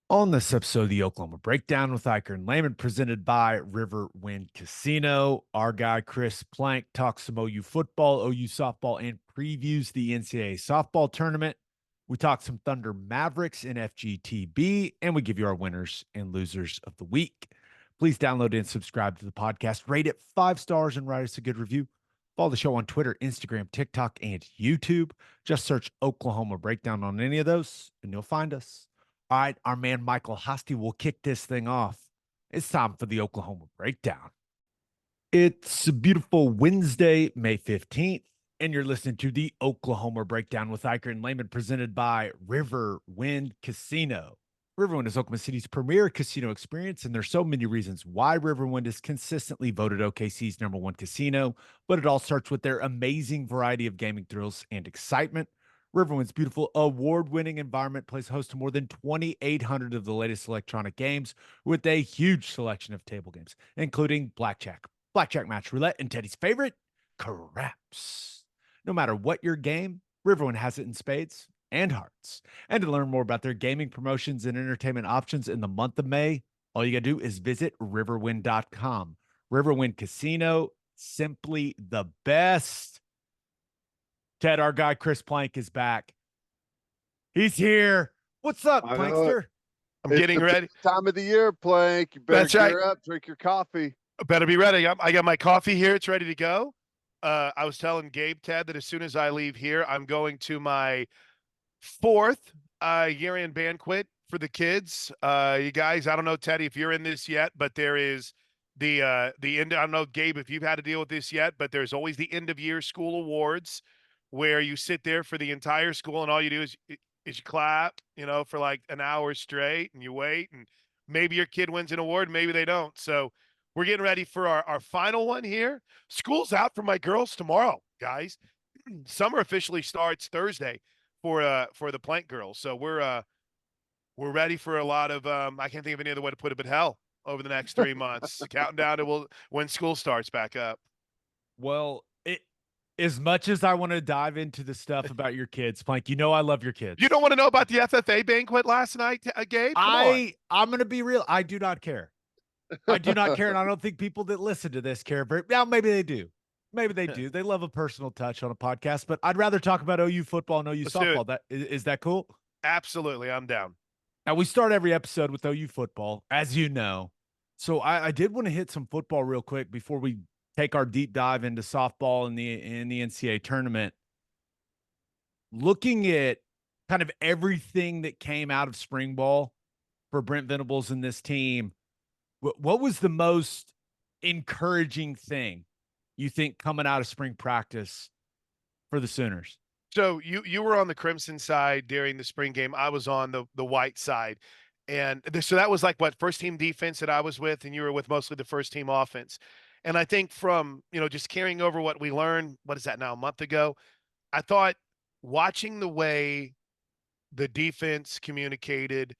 On this episode of the Oklahoma Breakdown with Ikard and Lehman, presented by Riverwind Casino, our guy Chris Plank talks some OU football, OU softball, and previews the NCAA Softball Tournament. We talk some Thunder Mavericks in FGTB, and we give you our winners and losers of the week. Please download and subscribe to the podcast, rate it 5 stars, and write us a good review. Follow the show on Twitter, Instagram, TikTok, and YouTube. Just search Oklahoma Breakdown on any of those, and you'll find us. All right, our man Michael Hosty will kick this thing off. It's time for the Oklahoma Breakdown. It's a beautiful Wednesday, May 15th, and you're listening to the Oklahoma Breakdown with Ikard and Lehman, presented by Riverwind Casino. Riverwind is Oklahoma City's premier casino experience, and there's so many reasons why Riverwind is consistently voted OKC's #1 casino, but it all starts with their amazing variety of gaming thrills and excitement. Riverwind's beautiful award-winning environment plays host to more than 2,800 of the latest electronic games with a huge selection of table games, including blackjack match roulette, and Teddy's favorite, craps. No matter what your game, Riverwind has it in spades and hearts. And to learn more about their gaming promotions and entertainment options in the month of May, all you got to do is visit riverwind.com. Riverwind Casino, simply the best. Ted, our guy Chris Plank is back. He's here. What's up, I know it. Plankster? I'm It's getting the ready. time of the year, Plank. You better That's right. gear up, drink your coffee. I better be ready. I got my coffee here. It's ready to go. I was telling Gabe, Ted, that as soon as I leave here, I'm going to my fourth year-end banquet for the kids. You guys, I don't know, Teddy, if you're in this yet, but there is the end. I don't know, Gabe, if you've had to deal with this yet, but there's always the end of year school awards where you sit there for the entire school and all you do is you clap, for like an hour straight and you wait and maybe your kid wins an award, maybe they don't. So we're getting ready for our final one here. School's out for my girls tomorrow, guys. Summer officially starts Thursday for the Plank girls. So we're ready for a lot of I can't think of any other way to put it but hell over the next 3 months. Counting down to when school starts back up. Well, as much as I want to dive into the stuff about your kids, Plank, I love your kids. You don't want to know about the FFA banquet last night, Gabe? Come on. I'm going to be real. I do not care. I do not care, and I don't think people that listen to this care very. Now, maybe they do. Maybe they do. They love a personal touch on a podcast, but I'd rather talk about OU football and OU softball. Is that cool? Absolutely, I'm down. Now, we start every episode with OU football, as you know. So I did want to hit some football real quick before we take our deep dive into softball in the NCAA tournament. Looking at kind of everything that came out of spring ball for Brent Venables and this team, what was the most encouraging thing you think coming out of spring practice for the Sooners? So you were on the Crimson side during the spring game. I was on the white side. And so that was like first team defense that I was with, and you were with mostly the first team offense. And I think from, just carrying over what we learned, what is that now, a month ago, I thought watching the way the defense communicated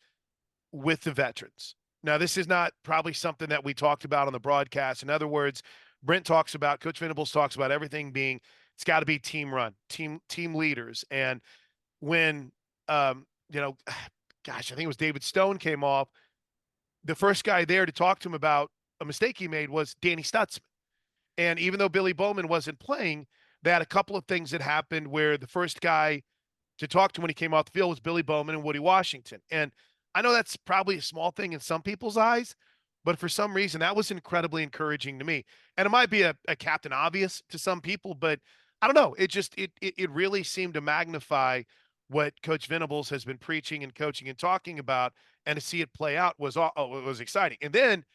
with the veterans. Now, this is not probably something that we talked about on the broadcast. In other words, Coach Venables talks about everything being, it's got to be team run, team leaders. And when, gosh, I think it was David Stone came off, the first guy there to talk to him about a mistake he made was Danny Stutzman. And even though Billy Bowman wasn't playing, they had a couple of things that happened where the first guy to talk to when he came off the field was Billy Bowman and Woody Washington. And I know that's probably a small thing in some people's eyes, but for some reason that was incredibly encouraging to me. And it might be a captain obvious to some people, but I don't know. It really seemed to magnify what Coach Venables has been preaching and coaching and talking about, and to see it play out was exciting. And then,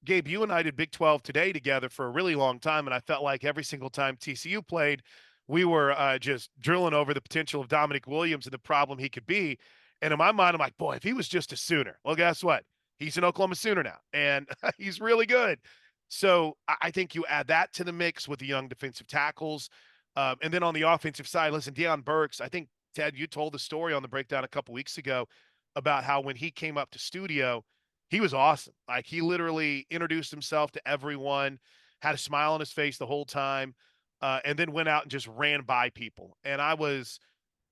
Gabe, you and I did Big 12 today together for a really long time, and I felt like every single time TCU played, we were just drilling over the potential of Dominic Williams and the problem he could be. And in my mind, I'm like, boy, if he was just a Sooner. Well, guess what? He's an Oklahoma Sooner now, and he's really good. So I think you add that to the mix with the young defensive tackles. And then on the offensive side, listen, Deion Burks, I think, Ted, you told the story on the breakdown a couple weeks ago about how when he came up to studio, he was awesome. Like, he literally introduced himself to everyone, had a smile on his face the whole time, and then went out and just ran by people. And I was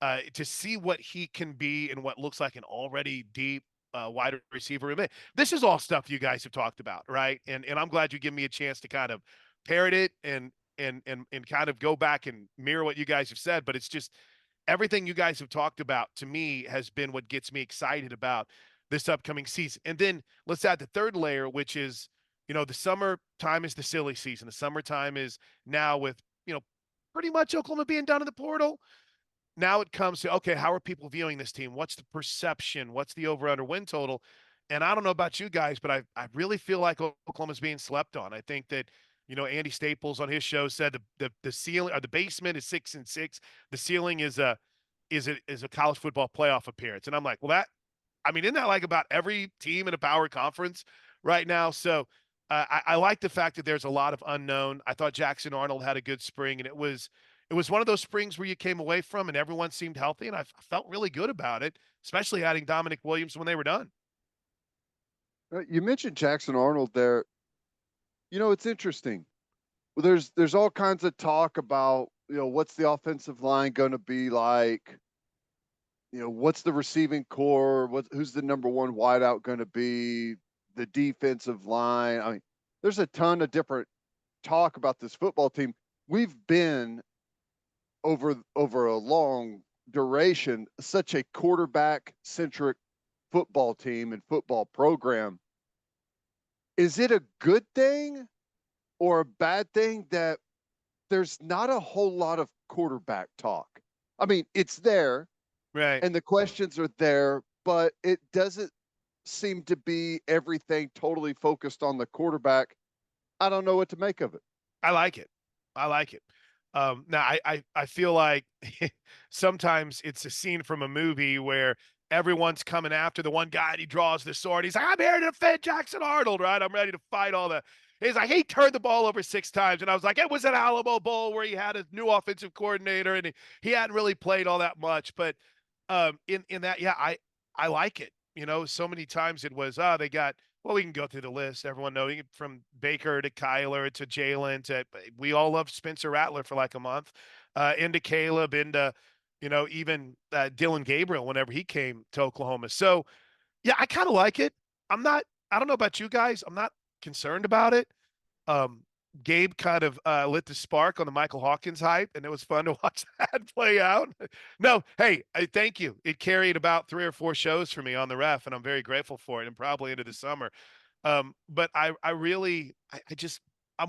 to see what he can be in what looks like an already deep wide receiver room. This is all stuff you guys have talked about, right? And I'm glad you give me a chance to kind of parrot it and kind of go back and mirror what you guys have said. But it's just everything you guys have talked about to me has been what gets me excited about this upcoming season. And then let's add the third layer, which is, the summertime is the silly season. The summertime is now with, pretty much Oklahoma being done in the portal. Now it comes to, okay, how are people viewing this team? What's the perception? What's the over-under win total? And I don't know about you guys, but I really feel like Oklahoma's being slept on. I think that, Andy Staples on his show said the ceiling or the basement is 6-6. The ceiling is a college football playoff appearance. And I'm like, well, isn't that like about every team in a power conference right now? So I like the fact that there's a lot of unknown. I thought Jackson Arnold had a good spring, and it was one of those springs where you came away from and everyone seemed healthy, and I felt really good about it, especially adding Dominic Williams when they were done. You mentioned Jackson Arnold there. It's interesting. Well, there's all kinds of talk about, what's the offensive line going to be like? What's the receiving core? Who's the number one wideout going to be? The defensive line. I mean, there's a ton of different talk about this football team. We've been over a long duration such a quarterback centric football team and football program. Is it a good thing or a bad thing that there's not a whole lot of quarterback talk? I mean, it's there, right? And the questions are there, but it doesn't seem to be everything totally focused on the quarterback. I don't know what to make of it. I like it. Now I feel like sometimes it's a scene from a movie where everyone's coming after the one guy and he draws the sword. He's like, I'm here to defend Jackson Arnold, right? I'm ready to fight all the. He's like, he turned the ball over 6 times. And I was like, it was an Alamo Bowl where he had a new offensive coordinator and he hadn't really played all that much. But in that, yeah, I like it. So many times it was, they got, well, we can go through the list. Everyone knowing from Baker to Kyler to Jalen to, we all loved Spencer Rattler for like a month, into Caleb, into, even Dylan Gabriel whenever he came to Oklahoma. So, yeah, I kind of like it. I don't know about you guys. I'm not concerned about it. Gabe kind of lit the spark on the Michael Hawkins hype, and it was fun to watch that play out. No, hey, thank you. It carried about 3 or 4 shows for me on the ref, and I'm very grateful for it, and probably into the summer. But I'm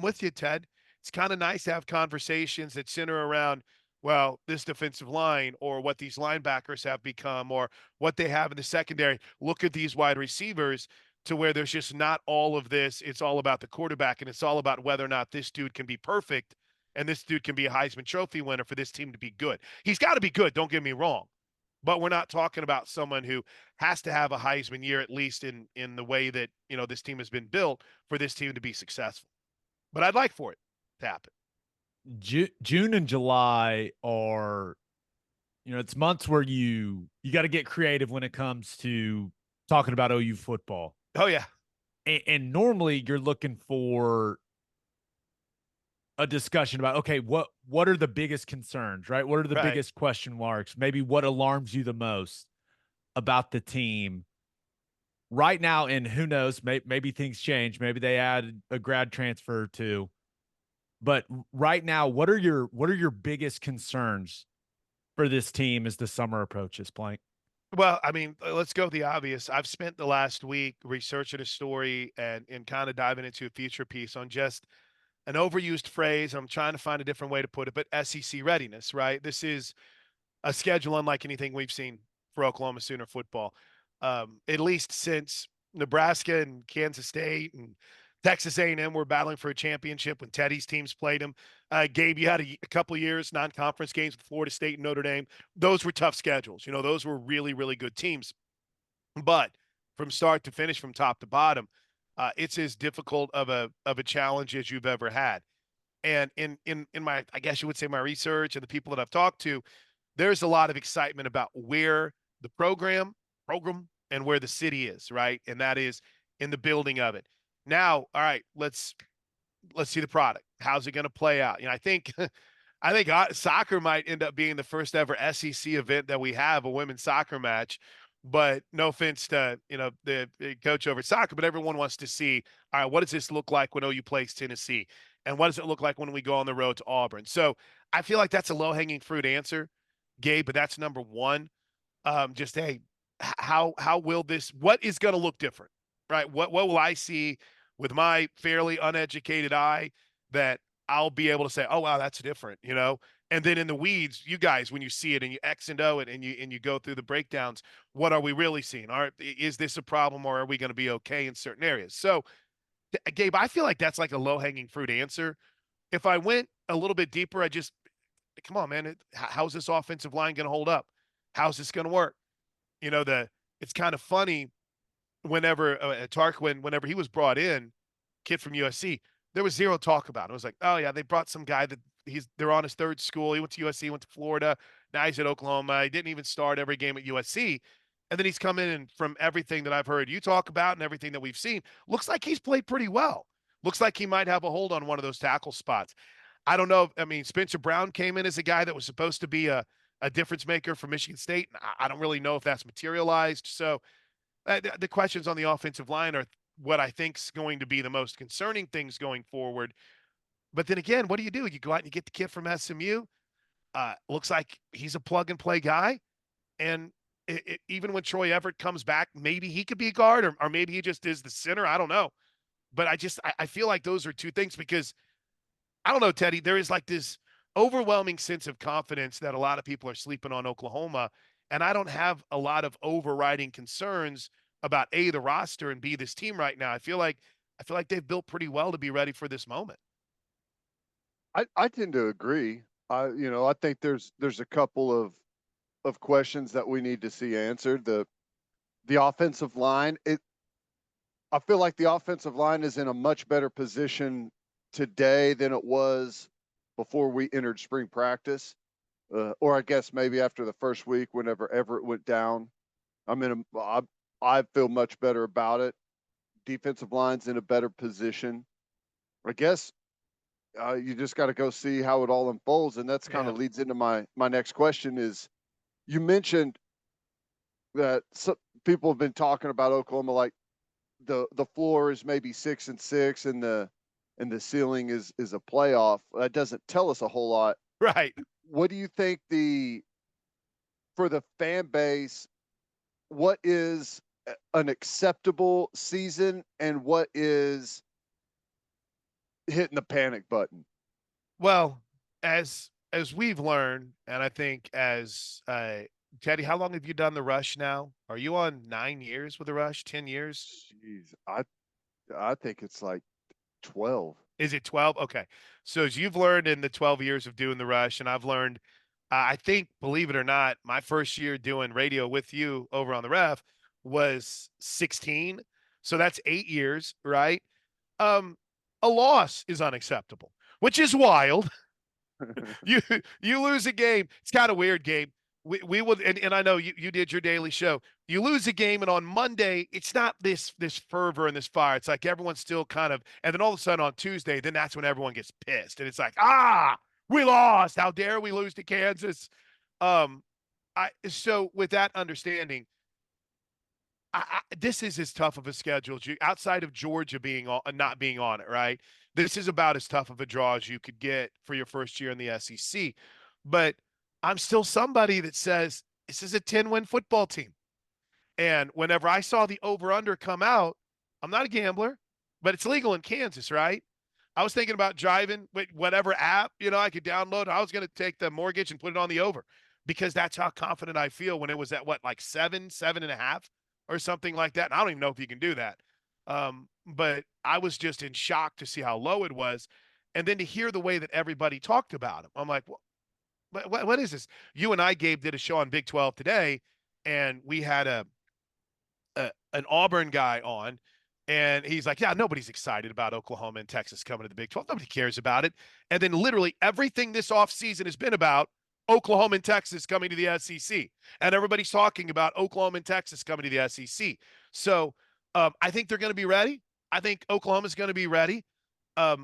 with you, Ted. It's kind of nice to have conversations that center around, well, this defensive line or what these linebackers have become or what they have in the secondary. Look at these wide receivers, to where there's just not all of this. It's all about the quarterback, and it's all about whether or not this dude can be perfect and this dude can be a Heisman Trophy winner for this team to be good. He's got to be good, don't get me wrong. But we're not talking about someone who has to have a Heisman year, at least in the way that, this team has been built for this team to be successful. But I'd like for it to happen. June and July are, it's months where you got to get creative when it comes to talking about OU football. Oh, yeah. And normally you're looking for a discussion about, okay, what are the biggest concerns, right? What are the biggest question marks? Maybe what alarms you the most about the team right now? And who knows, maybe things change. Maybe they add a grad transfer too. But right now, what are your biggest concerns for this team as the summer approaches, Plank? Well, let's go with the obvious. I've spent the last week researching a story and kind of diving into a feature piece on just an overused phrase. I'm trying to find a different way to put it, but SEC readiness, right? This is a schedule unlike anything we've seen for Oklahoma Sooner football, at least since Nebraska and Kansas State and Texas A&M were battling for a championship when Teddy's teams played them. Gabe, you had a couple of years, non-conference games with Florida State and Notre Dame. Those were tough schedules. Those were really, really good teams. But from start to finish, from top to bottom, it's as difficult of a challenge as you've ever had. And in my, I guess you would say, my research and the people that I've talked to, there's a lot of excitement about where the program and where the city is, right? And that is in the building of it. Now, all right, let's see the product. How's it going to play out? I think soccer might end up being the first ever SEC event that we have, a women's soccer match, But no offense to, the coach over soccer, but everyone wants to see, all right, what does this look like when OU plays Tennessee? And what does it look like when we go on the road to Auburn? So I feel like that's a low-hanging fruit answer, Gabe, but that's number one. Just, hey, how will this, what is going to look different, right? What will I see with my fairly uneducated eye that I'll be able to say, oh, wow, that's different, And then in the weeds, you guys, when you see it and you X and O it and you go through the breakdowns, what are we really seeing? Is this a problem, or are we going to be okay in certain areas? So, Gabe, I feel like that's like a low-hanging fruit answer. If I went a little bit deeper, come on, man, how's this offensive line going to hold up? How's this going to work? It's kind of funny whenever Tarquin, whenever he was brought in, kid from USC, there was zero talk about it. It was like, oh yeah, they brought some guy that they're on his third school. He went to USC, went to Florida. Now he's at Oklahoma. He didn't even start every game at USC. And then he's come in, and from everything that I've heard you talk about and everything that we've seen, looks like he's played pretty well. Looks like he might have a hold on one of those tackle spots. I don't know. I mean, Spencer Brown came in as a guy that was supposed to be a difference maker for Michigan State. And I don't really know if that's materialized. So the questions on the offensive line are what I think is going to be the most concerning things going forward. But then again, what do? You go out and you get the kid from SMU. Looks like he's a plug and play guy. And even when Troy Everett comes back, maybe he could be a guard, or maybe he just is the center. I don't know. But I feel like those are two things, because I don't know, Teddy, there is like this overwhelming sense of confidence that a lot of people are sleeping on Oklahoma. And I don't have a lot of overriding concerns about A, the roster, and B, this team right now. I feel like they've built pretty well to be ready for this moment. I tend to agree. I think there's a couple of questions that we need to see answered. The offensive line, I feel like the offensive line is in a much better position today than it was before we entered spring practice, or I guess maybe after the first week, whenever Everett went down. I feel much better about it. Defensive line's in a better position. I guess you just got to go see how it all unfolds, and that's kind of leads into my next question. Is, you mentioned that some people have been talking about Oklahoma like the floor is maybe 6-6 and the ceiling is a playoff. That doesn't tell us a whole lot. Right. What do you think for the fan base, what is an acceptable season and what is hitting the panic button? Well, as we've learned, and I think as Teddy, how long have you done the Rush now? Are you on 9 years with the Rush? 10 years? Jeez, I think it's like 12. Is it 12? Okay. So as you've learned in the 12 years of doing the Rush, and I've learned, I think, believe it or not, my first year doing radio with you over on the Ref was 16. So that's 8 years, right? A loss is unacceptable, which is wild. you lose a game. It's kind of weird, Gabe. We will, and I know you did your daily show. You lose a game, and on Monday, it's not this fervor and this fire. It's like everyone's still kind of, and then all of a sudden on Tuesday, then that's when everyone gets pissed, and it's like, we lost. How dare we lose to Kansas? So with that understanding, this is as tough of a schedule outside of Georgia being not being on it, right? This is about as tough of a draw as you could get for your first year in the SEC. But I'm still somebody that says this is a 10-win football team. And whenever I saw the over-under come out, I'm not a gambler, but it's legal in Kansas, right? I was thinking about driving with whatever app, I could download. I was going to take the mortgage and put it on the over, because that's how confident I feel when it was at like 7.5 or something like that. And I don't even know if you can do that. But I was just in shock to see how low it was. And then to hear the way that everybody talked about him, I'm like, well, what is this? You and I, Gabe, did a show on Big 12 today, and we had an Auburn guy on, and he's like, yeah, nobody's excited about Oklahoma and Texas coming to the Big 12. Nobody cares about it. And then literally everything this offseason has been about Oklahoma and Texas coming to the SEC. And everybody's talking about Oklahoma and Texas coming to the SEC. So I think they're going to be ready. I think Oklahoma's going to be ready. I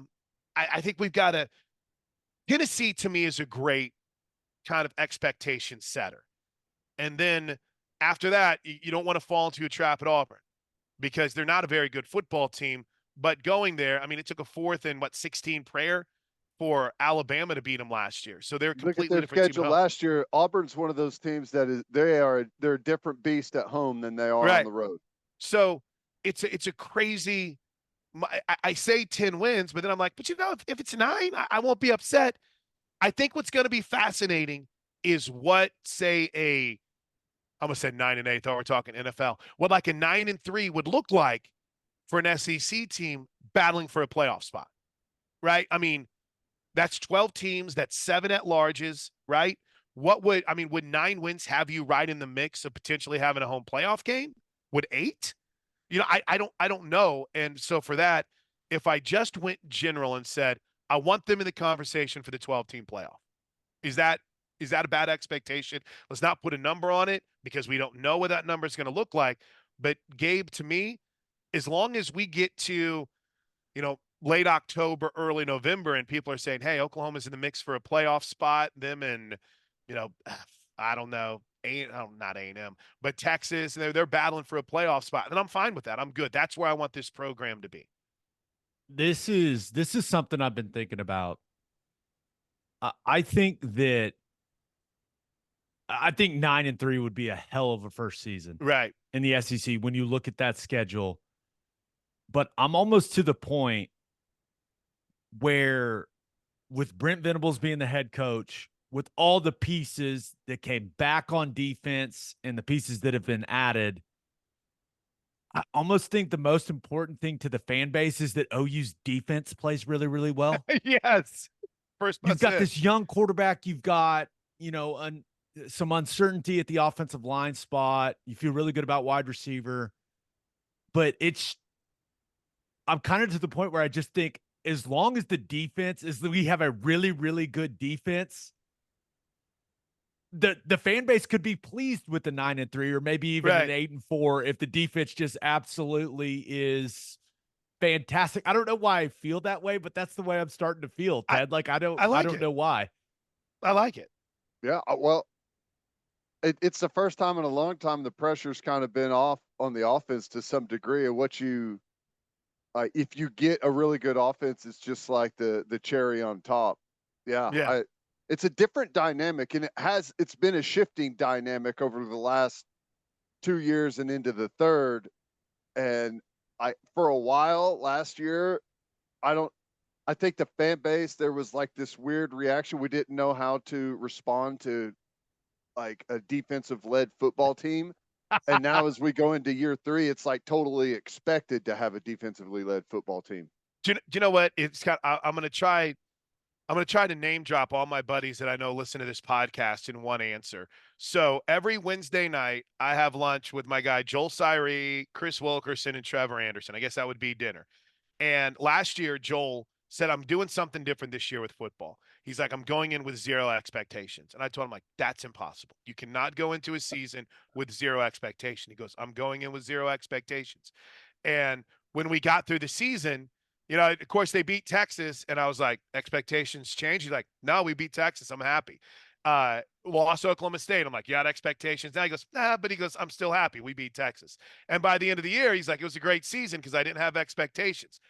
think we've got Tennessee, to me, is a great kind of expectation setter. And then After that, you don't want to fall into a trap at Auburn because they're not a very good football team. But going there, I mean, it took a 4th and 16 prayer for Alabama to beat them last year. So they're a Look at completely their different team schedule at home. last year. Auburn's one of those teams that they're a different beast at home than they are on the road. So it's a crazy. I say 10 wins, but then I'm like, but if it's 9, I won't be upset. I think what's going to be fascinating is what, say, I almost said 9-8. Thought we're talking NFL. What like a 9-3 would look like for an SEC team battling for a playoff spot, right? I mean, that's 12 teams. That's 7 at-larges, right? Would 9 wins have you right in the mix of potentially having a home playoff game? Would 8? I don't know. And so for that, if I just went general and said, I want them in the conversation for the 12-team playoff, is that a bad expectation? Let's not put a number on it because we don't know what that number is going to look like. But Gabe, to me, as long as we get to, late October, early November, and people are saying, hey, Oklahoma's in the mix for a playoff spot, them and, I don't know, not A&M, but Texas, they're battling for a playoff spot. And I'm fine with that. I'm good. That's where I want this program to be. This is something I've been thinking about. I think 9-3 would be a hell of a first season, right, in the SEC when you look at that schedule. But I'm almost to the point where, with Brent Venables being the head coach, with all the pieces that came back on defense and the pieces that have been added, I almost think the most important thing to the fan base is that OU's defense plays really, really well. Yes. You've got this young quarterback. You've got, some uncertainty at the offensive line spot. You feel really good about wide receiver. But I'm kind of to the point where I just think as long as the defense we have a really, really good defense, the fan base could be pleased with the 9-3 or maybe even an 8-4 if the defense just absolutely is fantastic. I don't know why I feel that way, but that's the way I'm starting to feel, Ted. I don't know why. I like it. Yeah, well, it's the first time in a long time the pressure's kind of been off on the offense to some degree. Of what if you get a really good offense, it's just like the cherry on top. Yeah. It's a different dynamic, and it's been a shifting dynamic over the last 2 years and into the third. And for a while last year, I think the fan base, there was like this weird reaction. We didn't know how to respond to like a defensive led football team. And now as we go into year 3, it's like totally expected to have a defensively led football team. Do you know what? I'm going to try to name drop all my buddies that I know listen to this podcast in one answer. So every Wednesday night, I have lunch with my guy, Joel Syree, Chris Wilkerson, and Trevor Anderson. I guess that would be dinner. And last year, Joel said, I'm doing something different this year with football. He's like, I'm going in with 0 expectations. And I told him, like, that's impossible. You cannot go into a season with 0 expectation. He goes, I'm going in with 0 expectations. And when we got through the season, of course, they beat Texas, and I was like, expectations change? He's like, no, we beat Texas. I'm happy. Lost Oklahoma State. I'm like, you had expectations? Now he goes, nah, but he goes, I'm still happy. We beat Texas. And by the end of the year, he's like, it was a great season because I didn't have expectations.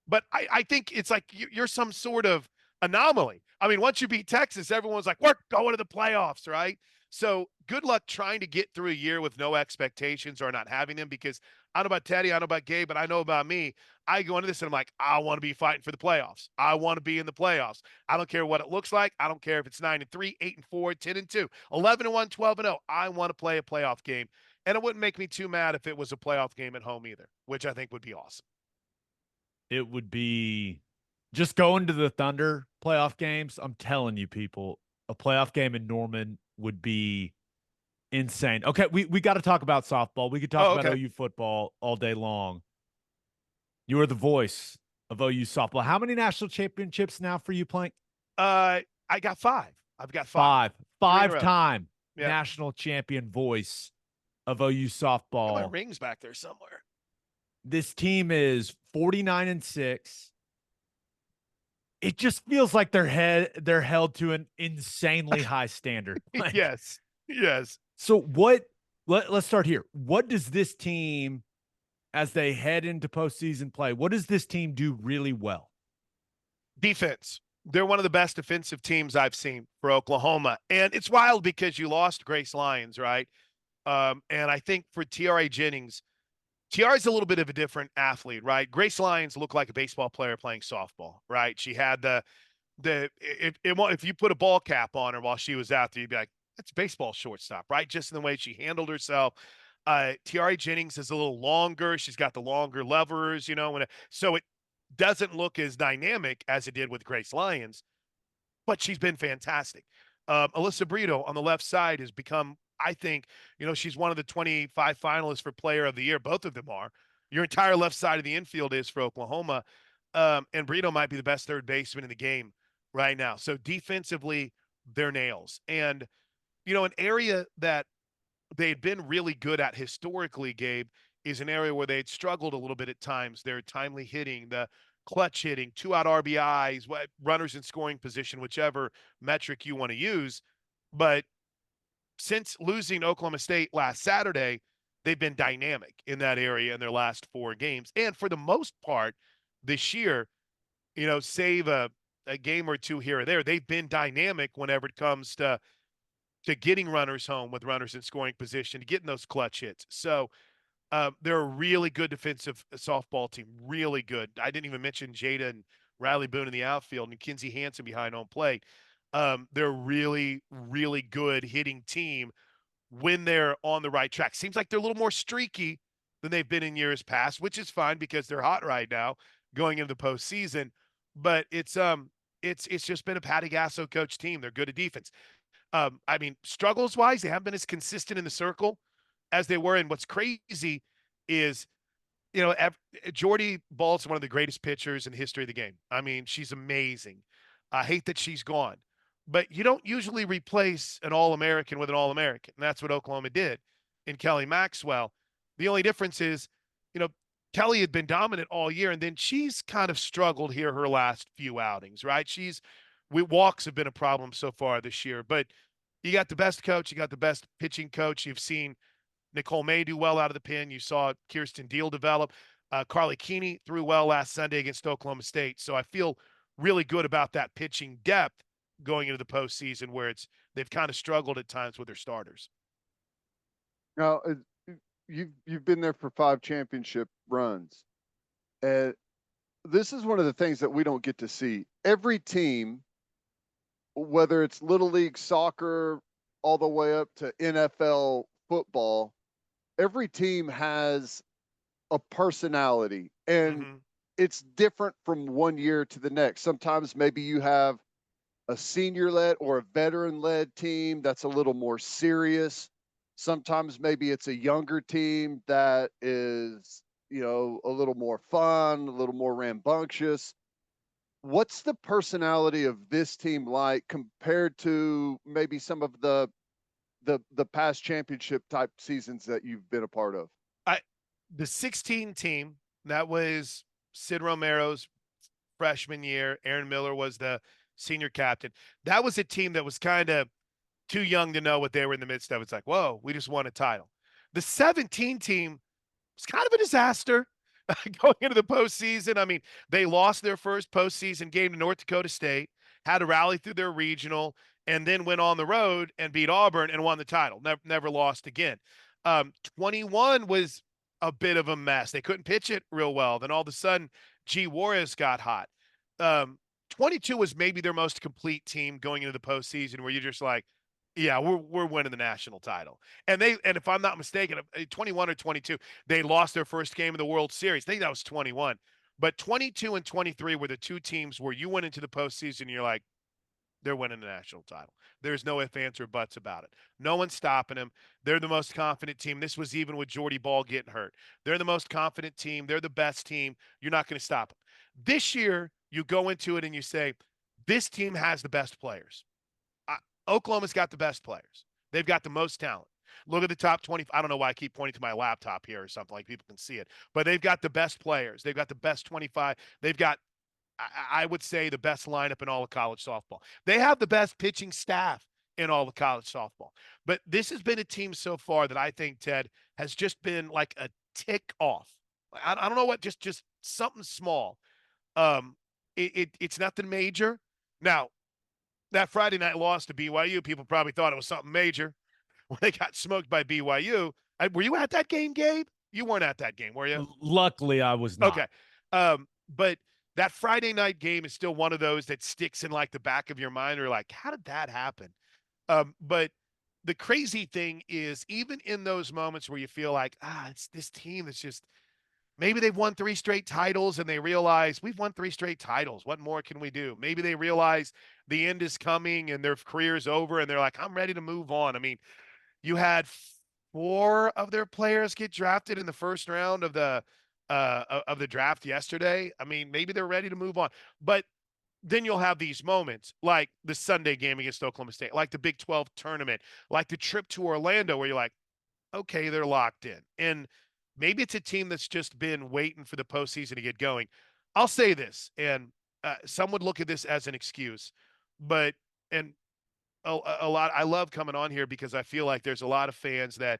But I think it's like you're some sort of anomaly. I mean, once you beat Texas, everyone's like, we're going to the playoffs, right? So good luck trying to get through a year with no expectations or not having them, because I don't know about Teddy, I don't know about Gabe, but I know about me. I go into this and I'm like, I want to be fighting for the playoffs. I want to be in the playoffs. I don't care what it looks like. I don't care if it's 9-3, 8-4, 10-2, 11-1, 12-0. I want to play a playoff game. And it wouldn't make me too mad if it was a playoff game at home either, which I think would be awesome. It would be just going to the Thunder playoff games. I'm telling you, people, a playoff game in Norman would be insane. Okay, we got to talk about softball. We could talk about OU football all day long. You are the voice of OU softball. How many national championships now for you, Plank? I got 5. I've got 5. Five-time national champion voice of OU softball. My ring's back there somewhere. This team is 49-6. It just feels like they're held to an insanely high standard. Yes. So what Let's start here. What does this team, as they head into postseason play, what does this team do really well? Defense. They're one of the best defensive teams I've seen for Oklahoma. And it's wild because you lost Grace Lyons, right? And I think for Tiare Jennings, Tiare is a little bit of a different athlete, right? Grace Lyons looked like a baseball player playing softball, right? She had if you put a ball cap on her while she was out there, you'd be like, that's baseball shortstop, right? Just in the way she handled herself. Tiare Jennings is a little longer. She's got the longer levers, so it doesn't look as dynamic as it did with Grace Lyons, but she's been fantastic. Alyssa Brito on the left side has become, I think, she's one of the 25 finalists for Player of the Year. Both of them are. Your entire left side of the infield is for Oklahoma. And Brito might be the best third baseman in the game right now. So defensively, they're nails. And, an area that they'd been really good at historically, Gabe, is an area where they'd struggled a little bit at times. Their timely hitting, the clutch hitting, 2-out RBIs, runners in scoring position, whichever metric you want to use. But since losing Oklahoma State last Saturday, they've been dynamic in that area in their last 4 games. And for the most part this year, save a game or two here or there, they've been dynamic whenever it comes to getting runners home with runners in scoring position, to getting those clutch hits. So they're a really good defensive softball team, really good. I didn't even mention Jada and Riley Boone in the outfield and Kinsey Hansen behind home plate. They're really, really good hitting team when they're on the right track. Seems like they're a little more streaky than they've been in years past, which is fine because they're hot right now going into the postseason. But it's just been a Patty Gasso coach team. They're good at defense. Struggles wise, they haven't been as consistent in the circle as they were. And what's crazy is, Jordy Balt's one of the greatest pitchers in the history of the game. I mean, she's amazing. I hate that she's gone, but you don't usually replace an All-American with an All-American. And that's what Oklahoma did in Kelly Maxwell. The only difference is, Kelly had been dominant all year, and then she's kind of struggled here her last few outings, right? Walks have been a problem so far this year, but you got the best coach, you got the best pitching coach. You've seen Nicole May do well out of the pen. You saw Kirsten Deal develop. Carly Keeney threw well last Sunday against Oklahoma State. So I feel really good about that pitching depth going into the postseason, where they've kind of struggled at times with their starters. Now, you've been there for 5 championship runs, and this is one of the things that we don't get to see. Every team, whether it's Little League soccer all the way up to NFL football, every team has a personality, and it's different from one year to the next. Sometimes maybe you have a senior-led or a veteran-led team that's a little more serious. Sometimes maybe it's a younger team that is, a little more fun, a little more rambunctious. What's the personality of this team like compared to maybe some of the past championship type seasons that you've been a part of? The 16 team, that was Sid Romero's freshman year. Aaron Miller was the senior captain. That was a team that was kind of too young to know what they were in the midst of. It's like, whoa, we just won a title. The 17 team was kind of a disaster going into the postseason. I mean, they lost their first postseason game to North Dakota State, had to rally through their regional, and then went on the road and beat Auburn and won the title. Never lost again. 21 was a bit of a mess. They couldn't pitch it real well. Then all of a sudden, G. Juarez got hot. 22 was maybe their most complete team going into the postseason, where you're just like, yeah, we're winning the national title. And if I'm not mistaken, 21 or 22, they lost their first game of the World Series. I think that was 21. But 22 and 23 were the 2 teams where you went into the postseason and you're like, they're winning the national title. There's no ifs, ands, or buts about it. No one's stopping them. They're the most confident team. This was even with Jordy Ball getting hurt. They're the most confident team. They're the best team. You're not going to stop them. This year, you go into it and you say, this team has the best players. Oklahoma's got the best players. They've got the most talent. Look at the top 20. I don't know why I keep pointing to my laptop here or something, like people can see it. But they've got the best players. They've got the best 25. They've got, I would say, the best lineup in all of college softball. They have the best pitching staff in all of college softball. But this has been a team so far that I think, Ted, has just been like a tick off. I don't know what, just something small. It's nothing major. Now, that Friday night loss to BYU, people probably thought it was something major when they got smoked by BYU. Were you at that game, Gabe? You weren't at that game, were you? Luckily, I was not. Okay. But that Friday night game is still one of those that sticks in like the back of your mind, or like, how did that happen? But the crazy thing is, even in those moments where you feel like, it's this team that's just, maybe they've won 3 straight titles and they realize we've won 3 straight titles. What more can we do? Maybe they realize the end is coming and their career's over and they're like, I'm ready to move on. I mean, you had 4 of their players get drafted in the first round of the draft yesterday. I mean, maybe they're ready to move on. But then you'll have these moments like the Sunday game against Oklahoma State, like the Big 12 tournament, like the trip to Orlando, where you're like, okay, they're locked in. And maybe it's a team that's just been waiting for the postseason to get going. I'll say this, and some would look at this as an excuse, but a lot. I love coming on here because I feel like there's a lot of fans that,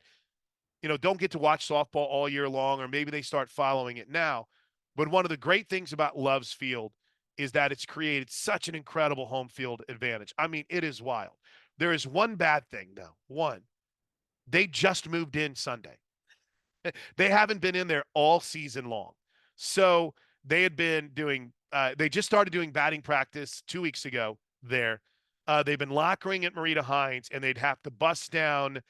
don't get to watch softball all year long, or maybe they start following it now. But one of the great things about Love's Field is that it's created such an incredible home field advantage. I mean, it is wild. There is one bad thing, though. One, they just moved in Sunday. They haven't been in there all season long. So they had been doing, they just started doing batting practice 2 weeks ago there. They've been lockering at Marita Hines, and they'd have to bus down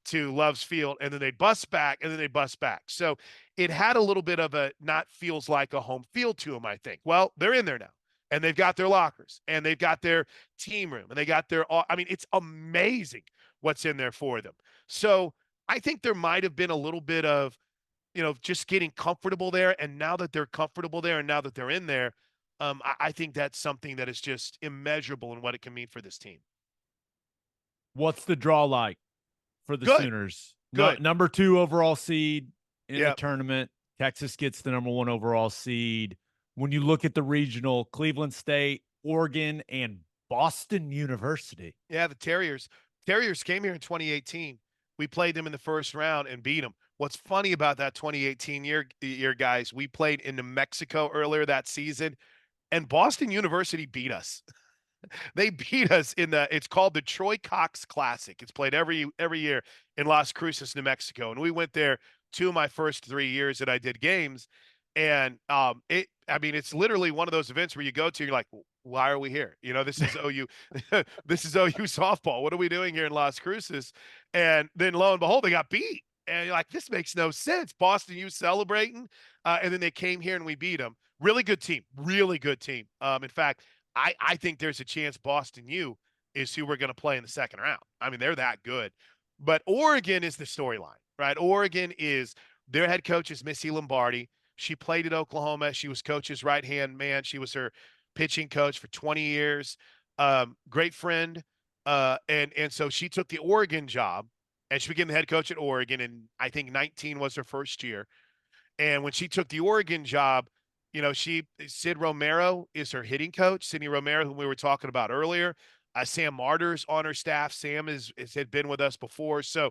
to Love's Field, and then they'd bus back, and then they'd bus back. So it had a little bit of a not feels like a home field to them, I think. Well, they're in there now, and they've got their lockers, and they've got their team room, and they got their, I mean, it's amazing what's in there for them. So I think there might have been a little bit of, just getting comfortable there. And now that they're comfortable there, and now that they're in there, I think that's something that is just immeasurable in what it can mean for this team. What's the draw like for the Good. Sooners? Good. Number 2 overall seed in the Yep. tournament. Texas gets the number 1 overall seed. When you look at the regional, Cleveland State, Oregon, and Boston University. Yeah, the Terriers. Terriers came here in 2018. We played them in the first round and beat them. What's funny about that 2018 year, guys, we played in New Mexico earlier that season, and Boston University beat us. They beat us it's called the Troy Cox Classic. It's played every year in Las Cruces, New Mexico. And we went there 2 of my first 3 years that I did games. And it's literally one of those events where you go to, you're like, why are we here? This is OU, this is OU softball. What are we doing here in Las Cruces? And then lo and behold, they got beat. And you're like, this makes no sense. Boston U celebrating. And then they came here and we beat them. Really good team. Really good team. In fact, I think there's a chance Boston U is who we're going to play in the second round. I mean, they're that good. But Oregon is the storyline, right? Oregon is, their head coach is Missy Lombardi. She played at Oklahoma. She was coach's right-hand man. She was her pitching coach for 20 years. Great friend. And so she took the Oregon job, and she became the head coach at Oregon. And I think 19 was her first year. And when she took the Oregon job, Sid Romero is her hitting coach. Sidney Romero, whom we were talking about earlier. Sam Martyrs on her staff. Sam had been with us before. So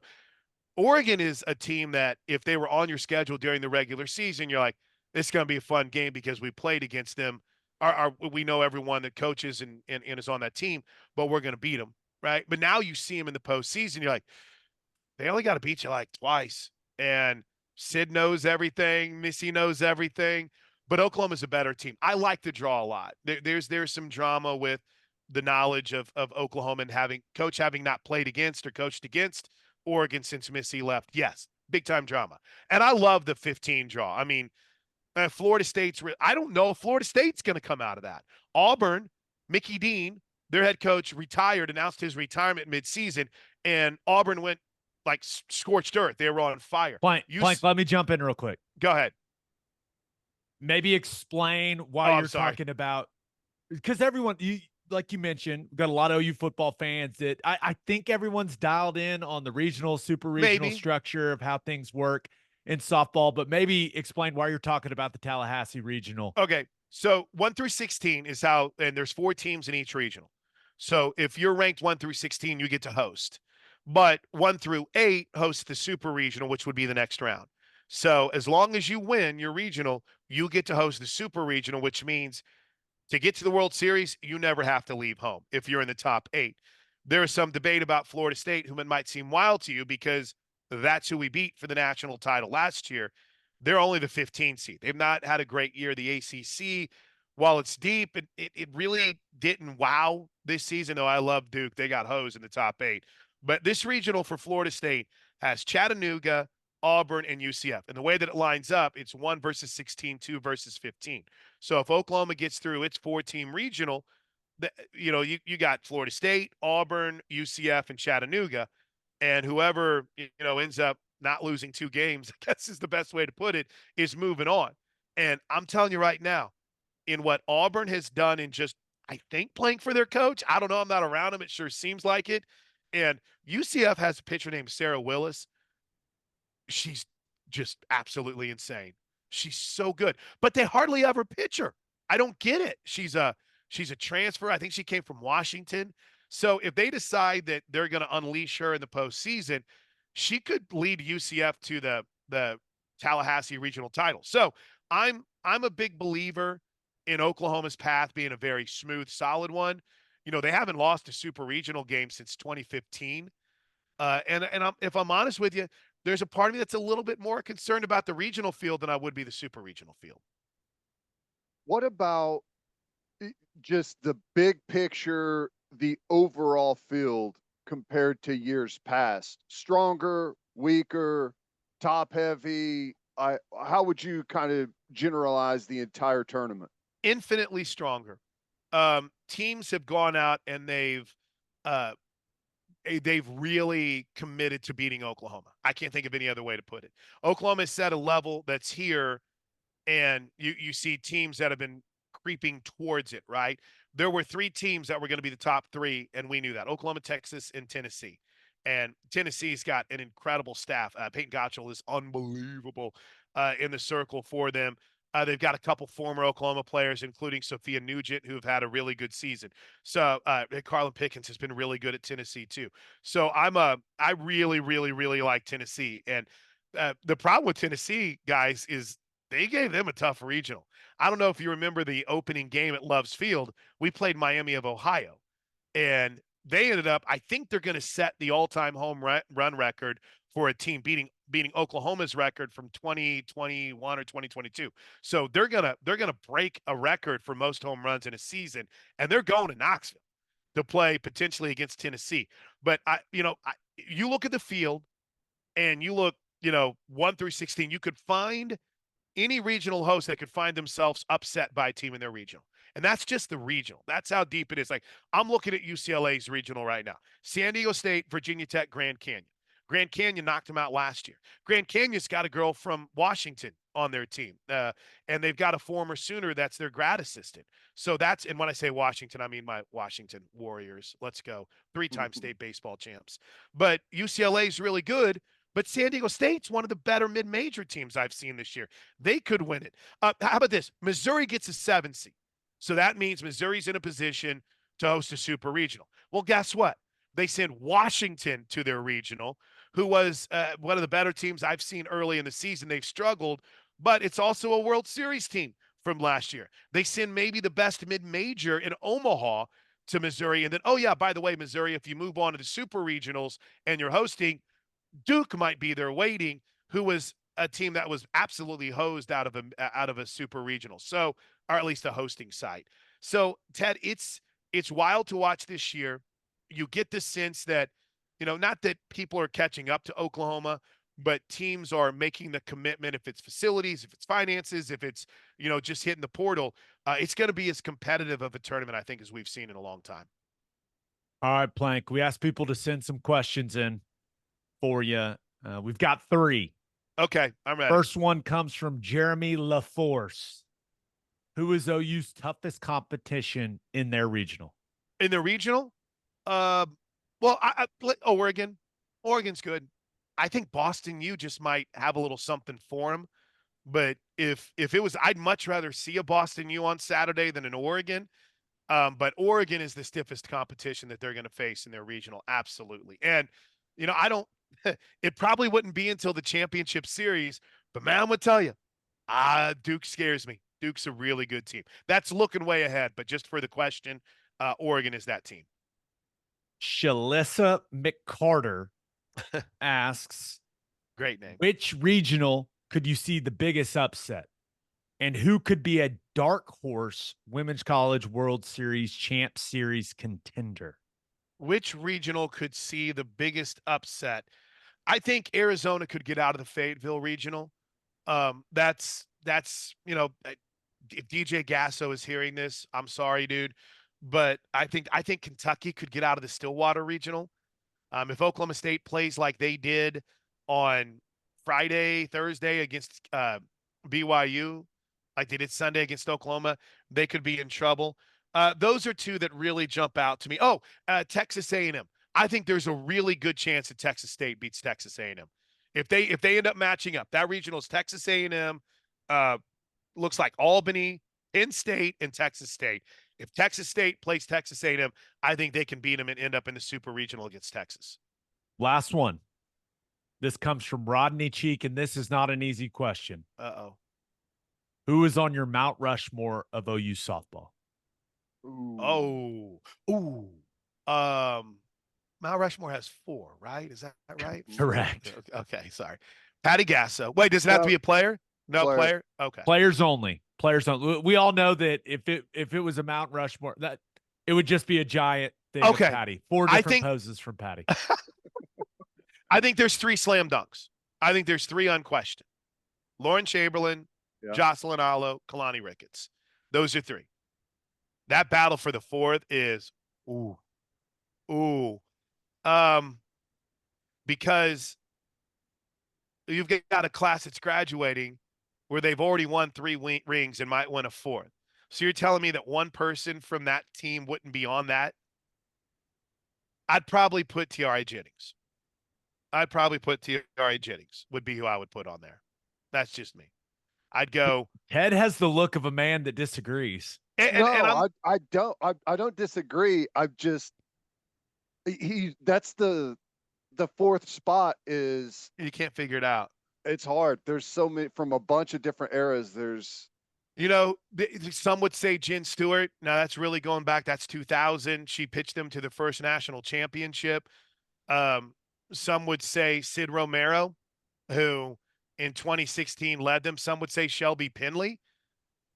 Oregon is a team that if they were on your schedule during the regular season, you're like, this is going to be a fun game because we played against them. We know everyone that coaches and is on that team, but we're going to beat them, right? But now you see them in the postseason, you're like, they only got to beat you like twice. And Sid knows everything. Missy knows everything. But Oklahoma's a better team. I like the draw a lot. There's some drama with the knowledge of Oklahoma and having not played against or coached against Oregon since Missy left. Yes, big time drama. And I love the 15 draw. I mean, Florida State's I don't know if Florida State's going to come out of that. Auburn, Mickey Dean, their head coach, retired, announced his retirement midseason, and Auburn went like scorched earth. They were on fire. Plank, let me jump in real quick. Go ahead. Maybe explain why you're talking about, because everyone, like you mentioned, we've got a lot of OU football fans that I think everyone's dialed in on the regional, super regional structure of how things work in softball, but maybe explain why you're talking about the Tallahassee regional. Okay. So 1 through 16 is how, and there's 4 teams in each regional. So if you're ranked 1 through 16, you get to host. But 1 through 8 host the super regional, which would be the next round. So as long as you win your regional, you get to host the super regional, which means to get to the World Series, you never have to leave home if you're in the top 8. There is some debate about Florida State, whom it might seem wild to you because that's who we beat for the national title last year. They're only the 15 seed. They've not had a great year. The ACC, while it's deep, it really didn't wow this season, though I love Duke. They got hosed in the top 8. But this regional for Florida State has Chattanooga, Auburn, and UCF. And the way that it lines up, it's 1 versus 16, 2 versus 15. So if Oklahoma gets through its 4-team regional, you got Florida State, Auburn, UCF, and Chattanooga. And whoever, ends up not losing 2 games, I guess is the best way to put it, is moving on. And I'm telling you right now, in what Auburn has done in just, I think, playing for their coach, I don't know, I'm not around him. It sure seems like it. And UCF has a pitcher named Sarah Willis. She's just absolutely insane. She's so good, but they hardly ever pitch her. I don't get it. She's a transfer. I think she came from Washington. So if they decide that they're going to unleash her in the postseason, she could lead UCF to the Tallahassee regional title. So I'm a big believer in Oklahoma's path being a very smooth, solid one. They haven't lost a super regional game since 2015. If I'm honest with you, there's a part of me that's a little bit more concerned about the regional field than I would be the super regional field. What about just the big picture, the overall field compared to years past? Stronger, weaker, top heavy? How would you kind of generalize the entire tournament? Infinitely stronger. Teams have gone out and they've really committed to beating Oklahoma. I can't think of any other way to put it. Oklahoma has set a level that's here, and you see teams that have been creeping towards it, right? There were 3 teams that were going to be the top 3, and we knew that: Oklahoma, Texas, and Tennessee. And Tennessee's got an incredible staff. Peyton Gottschall is unbelievable in the circle for them. They've got a couple former Oklahoma players, including Sophia Nugent, who have had a really good season. So Carlin Pickens has been really good at Tennessee too. So I really, really, really like Tennessee. And the problem with Tennessee, guys, is they gave them a tough regional. I don't know if you remember the opening game at Love's Field. We played Miami of Ohio, and they ended up, I think they're going to set the all-time home run record for a team beating Oklahoma's record from 2021 or 2022. So they're gonna break a record for most home runs in a season, and they're going to Knoxville to play potentially against Tennessee. But you look at the field, and you look 1 through 16, you could find any regional host that could find themselves upset by a team in their regional. And that's just the regional. That's how deep it is. Like, I'm looking at UCLA's regional right now. San Diego State, Virginia Tech, Grand Canyon. Grand Canyon knocked them out last year. Grand Canyon's got a girl from Washington on their team. And they've got a former Sooner that's their grad assistant. So and when I say Washington, I mean my Washington Warriors. Let's go. 3-time state baseball champs. But UCLA's really good. But San Diego State's one of the better mid-major teams I've seen this year. They could win it. How about this? Missouri gets a 7 seed. So that means Missouri's in a position to host a super regional. Well, guess what? They sent Washington to their regional, who was one of the better teams I've seen early in the season. They've struggled, but it's also a World Series team from last year. They send maybe the best mid-major in Omaha to Missouri. And then, oh, yeah, by the way, Missouri, if you move on to the super regionals and you're hosting, Duke might be there waiting, who was a team that was absolutely hosed out of a super regional. So, or at least a hosting site. So, Ted, it's wild to watch this year. You get the sense that, not that people are catching up to Oklahoma, but teams are making the commitment. If it's facilities, if it's finances, if it's, just hitting the portal, it's going to be as competitive of a tournament, I think, as we've seen in a long time. All right, Plank. We asked people to send some questions in for you. We've got 3. Okay, I'm ready. First one comes from Jeremy LaForce. Who is OU's toughest competition in their regional? In the regional? Well, Oregon. Oregon's good. I think Boston U just might have a little something for them. But if it was, I'd much rather see a Boston U on Saturday than an Oregon. But Oregon is the stiffest competition that they're going to face in their regional. Absolutely. And, I don't, it probably wouldn't be until the championship series, but man, I'm going to tell you, Duke scares me. Duke's a really good team. That's looking way ahead, but just for the question, Oregon is that team. Shalissa McCarter asks, great name. Which regional could you see the biggest upset? And who could be a dark horse Women's College World Series Champ Series contender? Which regional could see the biggest upset? I think Arizona could get out of the Fayetteville regional. That's if DJ Gasso is hearing this, I'm sorry, dude, but I think Kentucky could get out of the Stillwater regional. If Oklahoma State plays like they did on Thursday against BYU, like they did Sunday against Oklahoma, they could be in trouble. Those are two that really jump out to me. Texas A&M. I think there's a really good chance that Texas State beats Texas A&M. If they end up matching up, that regional is Texas A&M, looks like Albany, Penn State, and Texas State. If Texas State plays Texas A&M, I think they can beat them and end up in the super regional against Texas. Last one. This comes from Rodney Cheek, and this is not an easy question. Who is on your Mount Rushmore of OU softball? Mount Rushmore has 4, right? Is that right? Correct. Okay, sorry. Patty Gasso. Wait, does it have to be a player? No player? Okay. Players only. Players only. We all know that if it was a Mount Rushmore, that it would just be a giant thing of Patty. 4 different poses from Patty. I think there's 3 slam dunks. I think there's 3 unquestioned. Lauren Chamberlain, Jocelyn Allo, Kalani Ricketts. Those are 3. That battle for the 4th is because you've got a class that's graduating where they've already won 3 rings and might win a 4th. So you're telling me that one person from that team wouldn't be on that? I'd probably put T.R.A. Jennings. Would be who I would put on there. That's just me. I'd go. Ted has the look of a man that disagrees. I don't disagree. That's the 4th spot is. You can't figure it out. It's hard. There's so many from a bunch of different eras. There's. Some would say Jen Stewart. Now that's really going back. That's 2000. She pitched them to the first national championship. Some would say Sid Romero, who in 2016 led them. Some would say Shelby Pinley.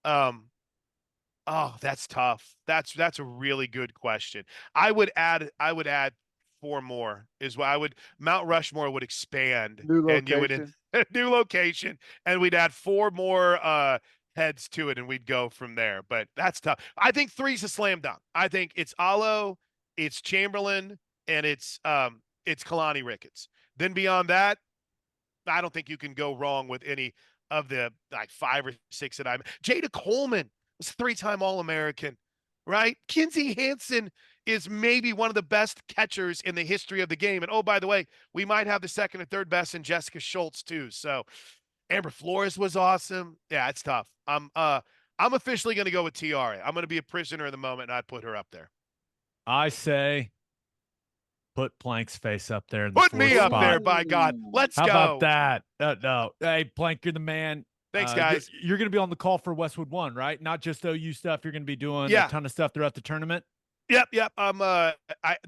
That's tough. That's a really good question. I would add 4 more is what I would. Mount Rushmore would expand. New location. And you would new location, and we'd add 4 more heads to it, and we'd go from there. But that's tough. I think 3's a slam dunk. I think it's Allo, it's Chamberlain, and it's Kalani Ricketts. Then beyond that, I don't think you can go wrong with any of the 5 or 6 that I'm. Jada Coleman was a 3-time All-American, right? Kinsey Hansen is maybe one of the best catchers in the history of the game. And by the way, we might have the 2nd or 3rd best in Jessica Schultz too. So Amber Flores was awesome. Yeah, it's tough. I'm officially going to go with T.R.A. I'm going to be a prisoner of the moment, and I'd put her up there. I say put Plank's face up there. Put me up there, by God. Let's go. How about that? No. Hey, Plank, you're the man. Thanks, guys. You're going to be on the call for Westwood 1, right? Not just OU stuff. You're going to be doing a ton of stuff throughout the tournament. Yep.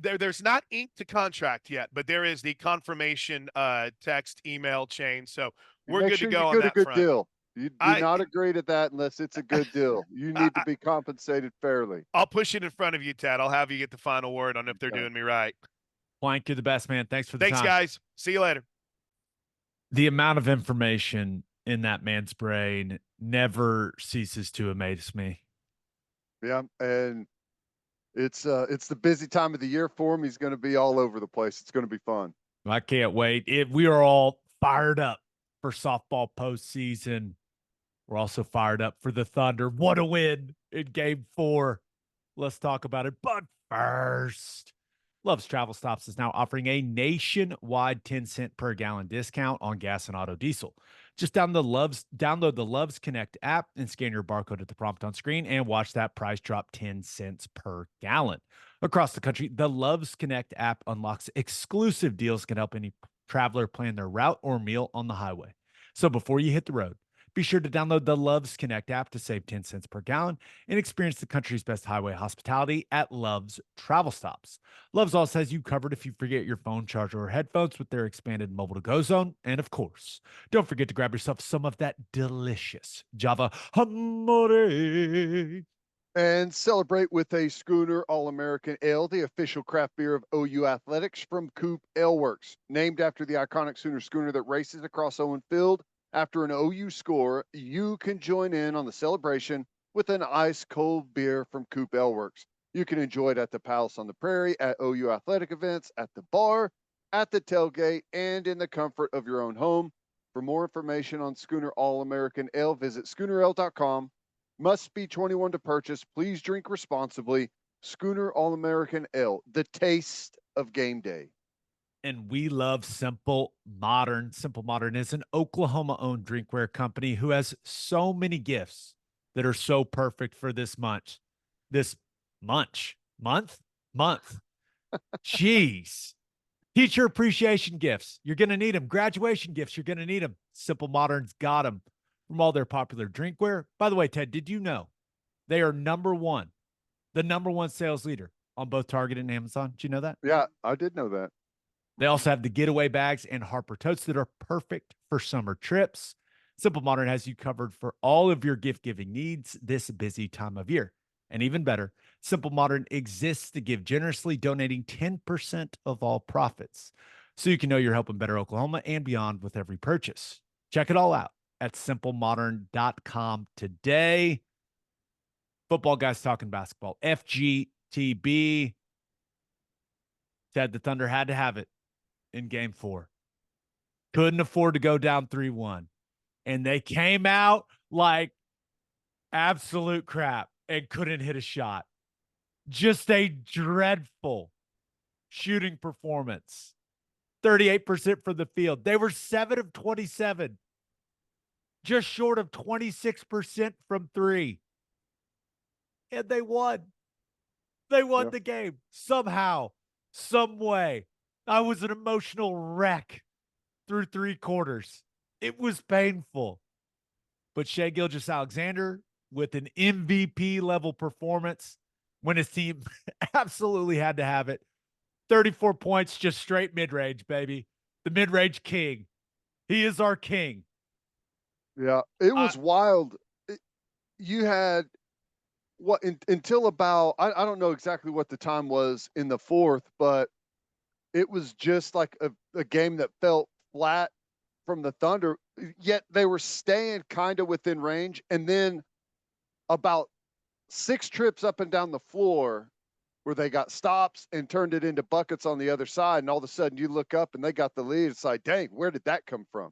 There's not ink to contract yet, but there is the confirmation text email chain. So we're good to go on that front. Deal. You do not agree to that unless it's a good deal. You need to be compensated fairly. I'll push it in front of you, Ted. I'll have you get the final word on if they're doing me right. Plank, you're the best, man. Thanks for the time. Thanks, guys. See you later. The amount of information in that man's brain never ceases to amaze me. Yeah, and it's the busy time of the year for him. He's going to be all over the place. It's going to be fun. I can't wait. We are all fired up for softball postseason. We're also fired up for the Thunder. What a win in Game 4. Let's talk about it. But first, Love's Travel Stops is now offering a nationwide 10-cent per gallon discount on gas and auto diesel. Just download the Loves Connect app and scan your barcode at the prompt on screen and watch that price drop 10 cents per gallon. Across the country, the Loves Connect app unlocks exclusive deals can help any traveler plan their route or meal on the highway. So before you hit the road, be sure to download the Loves Connect app to save 10 cents per gallon and experience the country's best highway hospitality at Love's Travel Stops. Love's also has you covered if you forget your phone charger or headphones with their expanded mobile to go zone. And of course, don't forget to grab yourself some of that delicious Java Amore. And celebrate with a Schooner All-American Ale, the official craft beer of OU Athletics from Coop Ale Works. Named after the iconic Sooner schooner that races across Owen Field after an OU score, you can join in on the celebration with an ice-cold beer from Coop Ale Works. You can enjoy it at the Palace on the Prairie, at OU athletic events, at the bar, at the tailgate, and in the comfort of your own home. For more information on Schooner All-American Ale, visit SchoonerAle.com. Must be 21 to purchase. Please drink responsibly. Schooner All-American Ale, the taste of game day. And we love Simple Modern. Simple Modern is an Oklahoma-owned drinkware company who has so many gifts that are so perfect for this month. Month. Jeez. Teacher appreciation gifts. You're going to need them. Graduation gifts. You're going to need them. Simple Modern's got them from all their popular drinkware. By the way, Ted, did you know they are the number one sales leader on both Target and Amazon? Did you know that? Yeah, I did know that. They also have the getaway bags and Harper totes that are perfect for summer trips. Simple Modern has you covered for all of your gift-giving needs this busy time of year. And even better, Simple Modern exists to give generously, donating 10% of all profits. So you can know you're helping better Oklahoma and beyond with every purchase. Check it all out at simplemodern.com today. Football Guys Talking Basketball, FGTB. Ted, the Thunder had to have it in game 4. Couldn't afford to go down 3-1. And they came out like absolute crap and couldn't hit a shot. Just a dreadful shooting performance. 38% from the field. They were 7 of 27. Just short of 26% from 3. And they won. They won the game somehow, some way. I was an emotional wreck through 3 quarters. It was painful. But Shai Gilgeous-Alexander with an MVP level performance when his team absolutely had to have it. 34 points, just straight mid-range, baby. The mid-range king. He is our king. Yeah, it was wild. You had until about, I don't know exactly what the time was in the 4th, but it was just like a game that felt flat from the Thunder, yet they were staying kind of within range. And then about 6 trips up and down the floor where they got stops and turned it into buckets on the other side. And all of a sudden you look up and they got the lead. It's like, dang, where did that come from?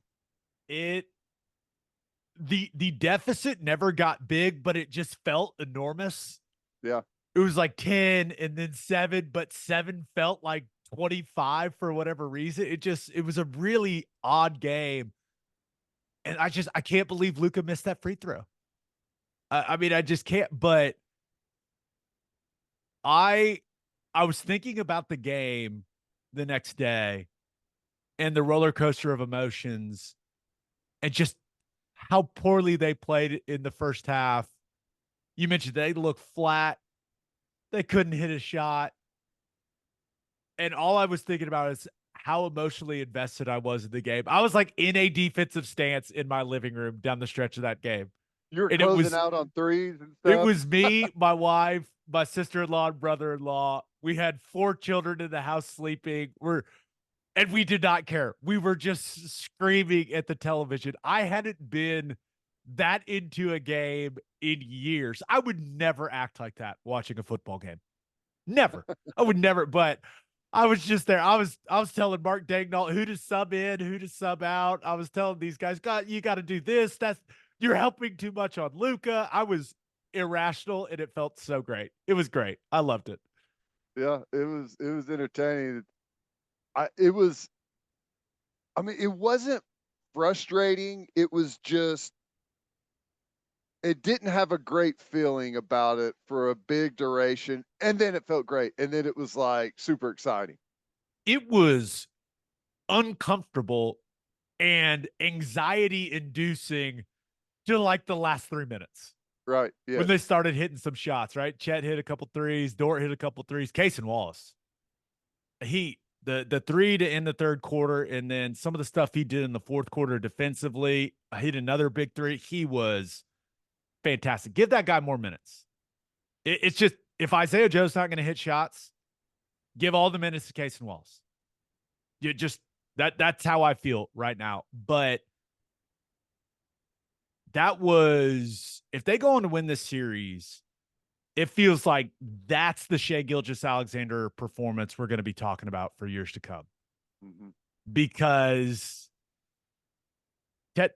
The deficit never got big, but it just felt enormous. Yeah. It was like 10 and then 7, but 7 felt like 25 for whatever reason. It was a really odd game. And I can't believe Luka missed that free throw. I mean, I just can't, but I was thinking about the game the next day and the roller coaster of emotions and just how poorly they played in the first half. You mentioned they looked flat. They couldn't hit a shot. And all I was thinking about is how emotionally invested I was in the game. I was like in a defensive stance in my living room down the stretch of that game. You were closing out on threes and stuff. It was me, my wife, my sister-in-law, and brother-in-law. We had 4 children in the house sleeping. And we did not care. We were just screaming at the television. I hadn't been that into a game in years. I would never act like that watching a football game. Never. I would never, but I was just there. I was telling Mark Dagnall who to sub in, who to sub out. I was telling these guys, God, you got to do this. You're helping too much on Luka. I was irrational and it felt so great. It was great. I loved it. Yeah, it was entertaining. It wasn't frustrating. It was just, it didn't have a great feeling about it for a big duration. And then it felt great. And then it was like super exciting. It was uncomfortable and anxiety inducing to like the last 3 minutes. Right. Yeah. When they started hitting some shots, right? Chet hit a couple threes, Dort hit a couple threes, Case and Wallace. The three to end the third quarter, and then some of the stuff he did in the fourth quarter defensively, hit another big three. He was fantastic. Give that guy more minutes. It's just, if Isaiah Joe's not going to hit shots, give all the minutes to Case and Wallace. You just, that's how I feel right now. But that was, if they go on to win this series, it feels like that's the Shai Gilgeous-Alexander performance we're going to be talking about for years to come. Mm-hmm. Because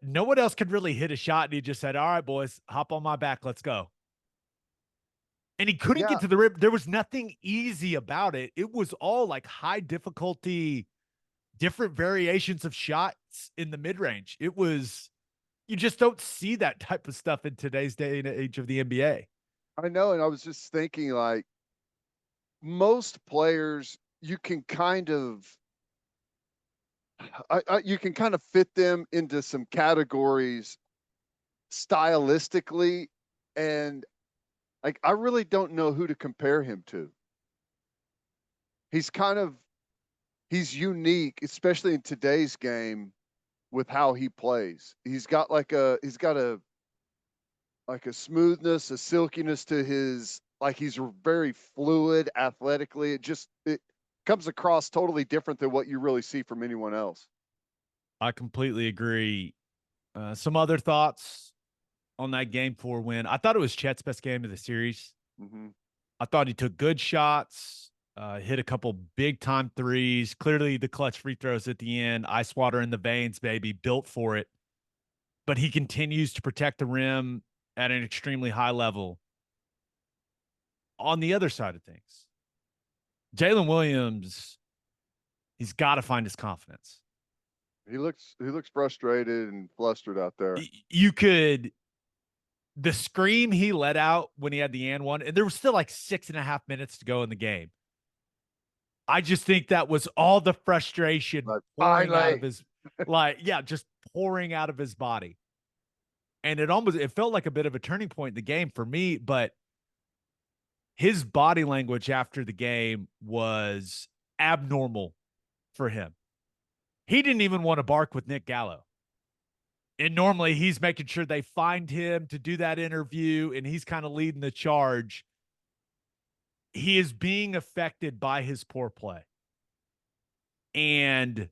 no one else could really hit a shot, and he just said, all right, boys, hop on my back, let's go. And he couldn't get to the rim. There was nothing easy about it. It was all like high difficulty, different variations of shots in the mid-range. It was, you just don't see that type of stuff in today's day and age of the NBA. I know. And I was just thinking, like, most players, you can kind of, you can kind of fit them into some categories stylistically. And like, I really don't know who to compare him to. He's unique, especially in today's game with how he plays. He's got a smoothness, a silkiness to his, like, he's very fluid athletically. It comes across totally different than what you really see from anyone else. I completely agree. Some other thoughts on that Game 4 win. I thought it was Chet's best game of the series. Mm-hmm. I thought he took good shots, hit a couple big time threes. Clearly the clutch free throws at the end, ice water in the veins, baby, built for it. But he continues to protect the rim at an extremely high level. On the other side of things, Jalen Williams, he's got to find his confidence. He looks frustrated and flustered out there. The scream he let out when he had the and one, and there was still like 6.5 minutes to go in the game. I just think that was all the frustration pouring out of his, just pouring out of his body. And it felt like a bit of a turning point in the game for me, but his body language after the game was abnormal for him. He didn't even want to bark with Nick Gallo. And normally he's making sure they find him to do that interview, and he's kind of leading the charge. He is being affected by his poor play. And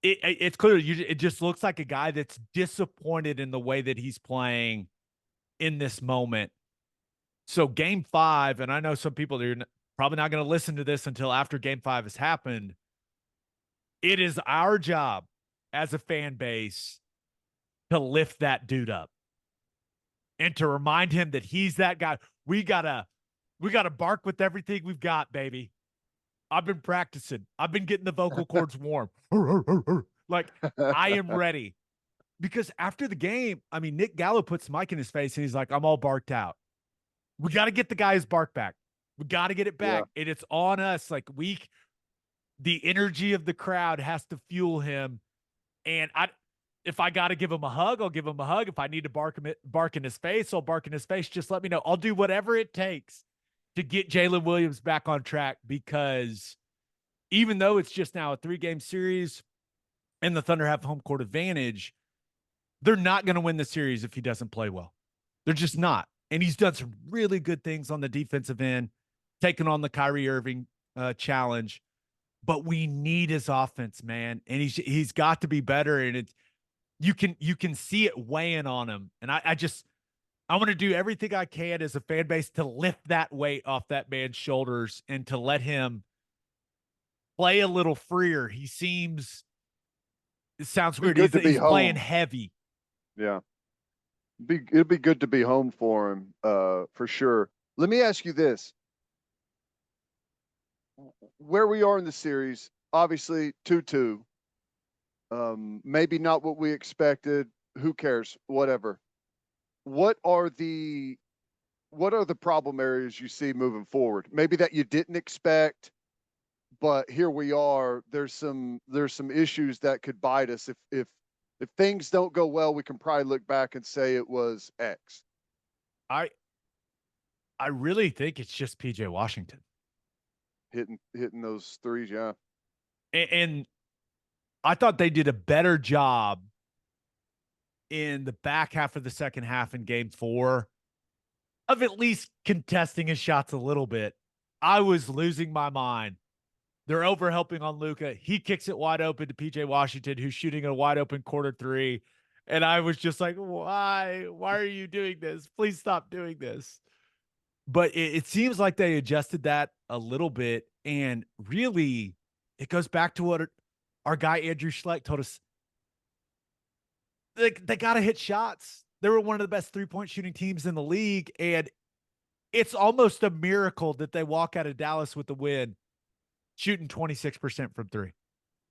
it's clear, it just looks like a guy that's disappointed in the way that he's playing in this moment. So Game 5, and I know some people are probably not going to listen to this until after Game 5 has happened. It is our job as a fan base to lift that dude up and to remind him that he's that guy. We gotta bark with everything we've got, baby. I've been practicing. I've been getting the vocal cords warm. Like, I am ready. Because after the game, I mean, Nick Gallo puts Mike in his face and he's like, I'm all barked out. We got to get the guy's bark back. We got to get it back. Yeah. And it's on us. Like, the energy of the crowd has to fuel him. And if I got to give him a hug, I'll give him a hug. If I need to bark in his face, I'll bark in his face. Just let me know. I'll do whatever it takes to get Jalen Williams back on track, because even though it's just now a 3-game series and the Thunder have home court advantage, they're not going to win the series if he doesn't play well. They're just not. And he's done some really good things on the defensive end, taking on the Kyrie Irving challenge. But we need his offense, man. And he's got to be better. And you can see it weighing on him. And I want to do everything I can as a fan base to lift that weight off that man's shoulders and to let him play a little freer. It sounds weird. He's playing heavy. Yeah. It'd be good to be home for him, for sure. Let me ask you this. Where we are in the series, obviously 2-2. Maybe not what we expected. Who cares? Whatever. What are the problem areas you see moving forward? Maybe that you didn't expect, but here we are. There's some issues that could bite us if things don't go well. We can probably look back and say it was X. I really think it's just PJ Washington Hitting those threes, yeah. and I thought they did a better job in the back half of the second half in game 4 of at least contesting his shots a little bit. I was losing my mind. They're over helping on Luka. He kicks it wide open to PJ Washington, who's shooting a wide open corner 3. And I was just like, why? Why are you doing this? Please stop doing this. But it seems like they adjusted that a little bit. And really, it goes back to what our guy Andrew Schleck told us. They got to hit shots. They were one of the best 3-point shooting teams in the league. And it's almost a miracle that they walk out of Dallas with the win, shooting 26% from 3.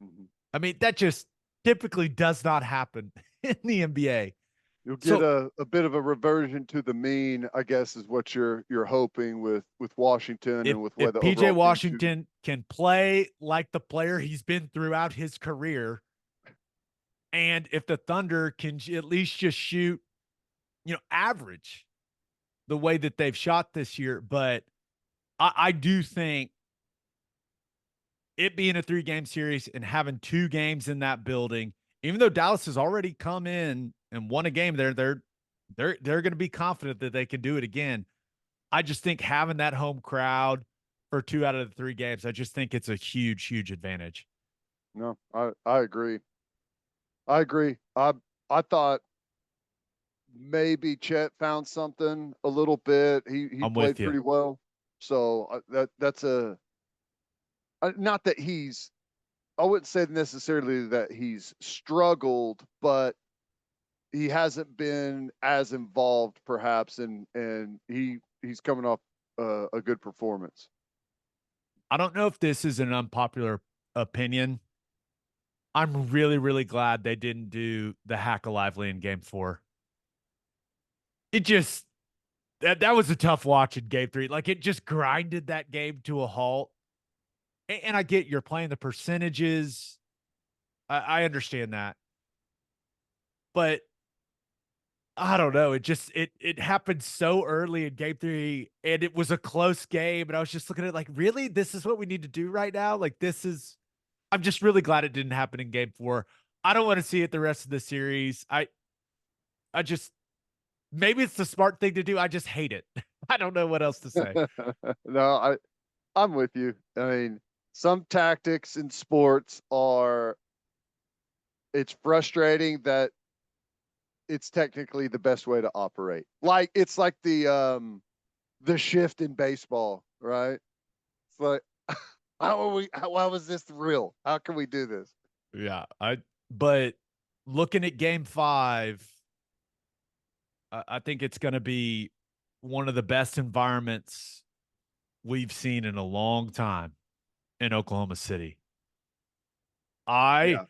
Mm-hmm. I mean, that just typically does not happen in the NBA. You'll get a bit of a reversion to the mean, I guess, is what you're hoping with Washington and with where the PJ Washington can play like the player he's been throughout his career, and if the Thunder can at least just shoot, average the way that they've shot this year. But I do think it being a 3-game series and having 2 games in that building, even though Dallas has already come in and won a game there, they're going to be confident that they can do it again. I just think having that home crowd for 2 out of the 3 games, I just think it's a huge, huge advantage. No, I agree. I thought maybe Chet found something a little bit. He played pretty well. So that's not that I wouldn't say necessarily that he's struggled, but he hasn't been as involved perhaps, and he's coming off a good performance. I don't know if this is an unpopular opinion. I'm really, really glad they didn't do the hack a lively in game 4. It just that was a tough watch in game 3. Like, it just grinded that game to a halt. And I get you're playing the percentages. I understand that. But I don't know. It just it happened so early in game 3, and it was a close game. And I was just looking at it like, really? This is what we need to do right now? Like, I'm just really glad it didn't happen in game 4. I don't want to see it the rest of the series. I just, maybe it's the smart thing to do. I just hate it. I don't know what else to say. No, I'm with you. I mean, some tactics in sports it's frustrating that it's technically the best way to operate. Like, it's like the shift in baseball, right? It's like, why was this real? How can we do this? Yeah. But looking at game 5, I think it's going to be one of the best environments we've seen in a long time in Oklahoma City. I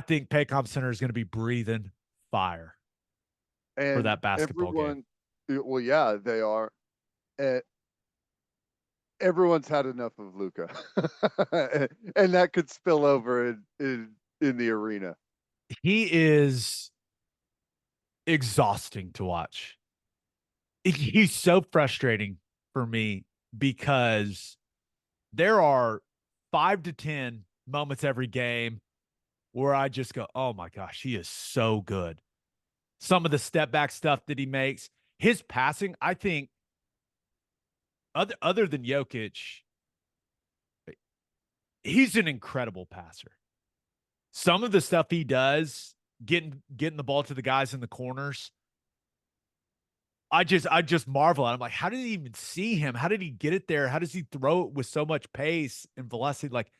think Paycom Center is going to be breathing fire for that basketball game. Well, yeah, they are. Everyone's had enough of Luka, and that could spill over in the arena. He is exhausting to watch. He's so frustrating for me because there are 5 to 10 moments every game where I just go, oh my gosh, he is so good. Some of the step back stuff that he makes, his passing, I think, other than Jokic, he's an incredible passer. Some of the stuff he does, getting the ball to the guys in the corners, I just marvel at him. Like, how did he even see him? How did he get it there? How does he throw it with so much pace and velocity? Like,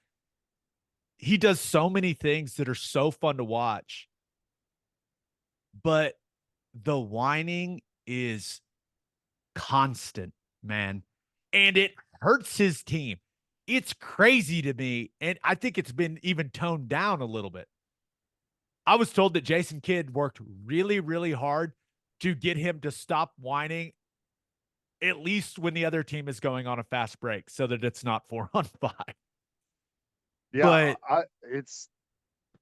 he does so many things that are so fun to watch. But the whining is constant, man. And it hurts his team. it's crazy to me. And I think it's been even toned down a little bit. I was told that Jason Kidd worked really, really hard to get him to stop whining, at least when the other team is going on a fast break, so that it's not 4-on-5. Yeah, But it's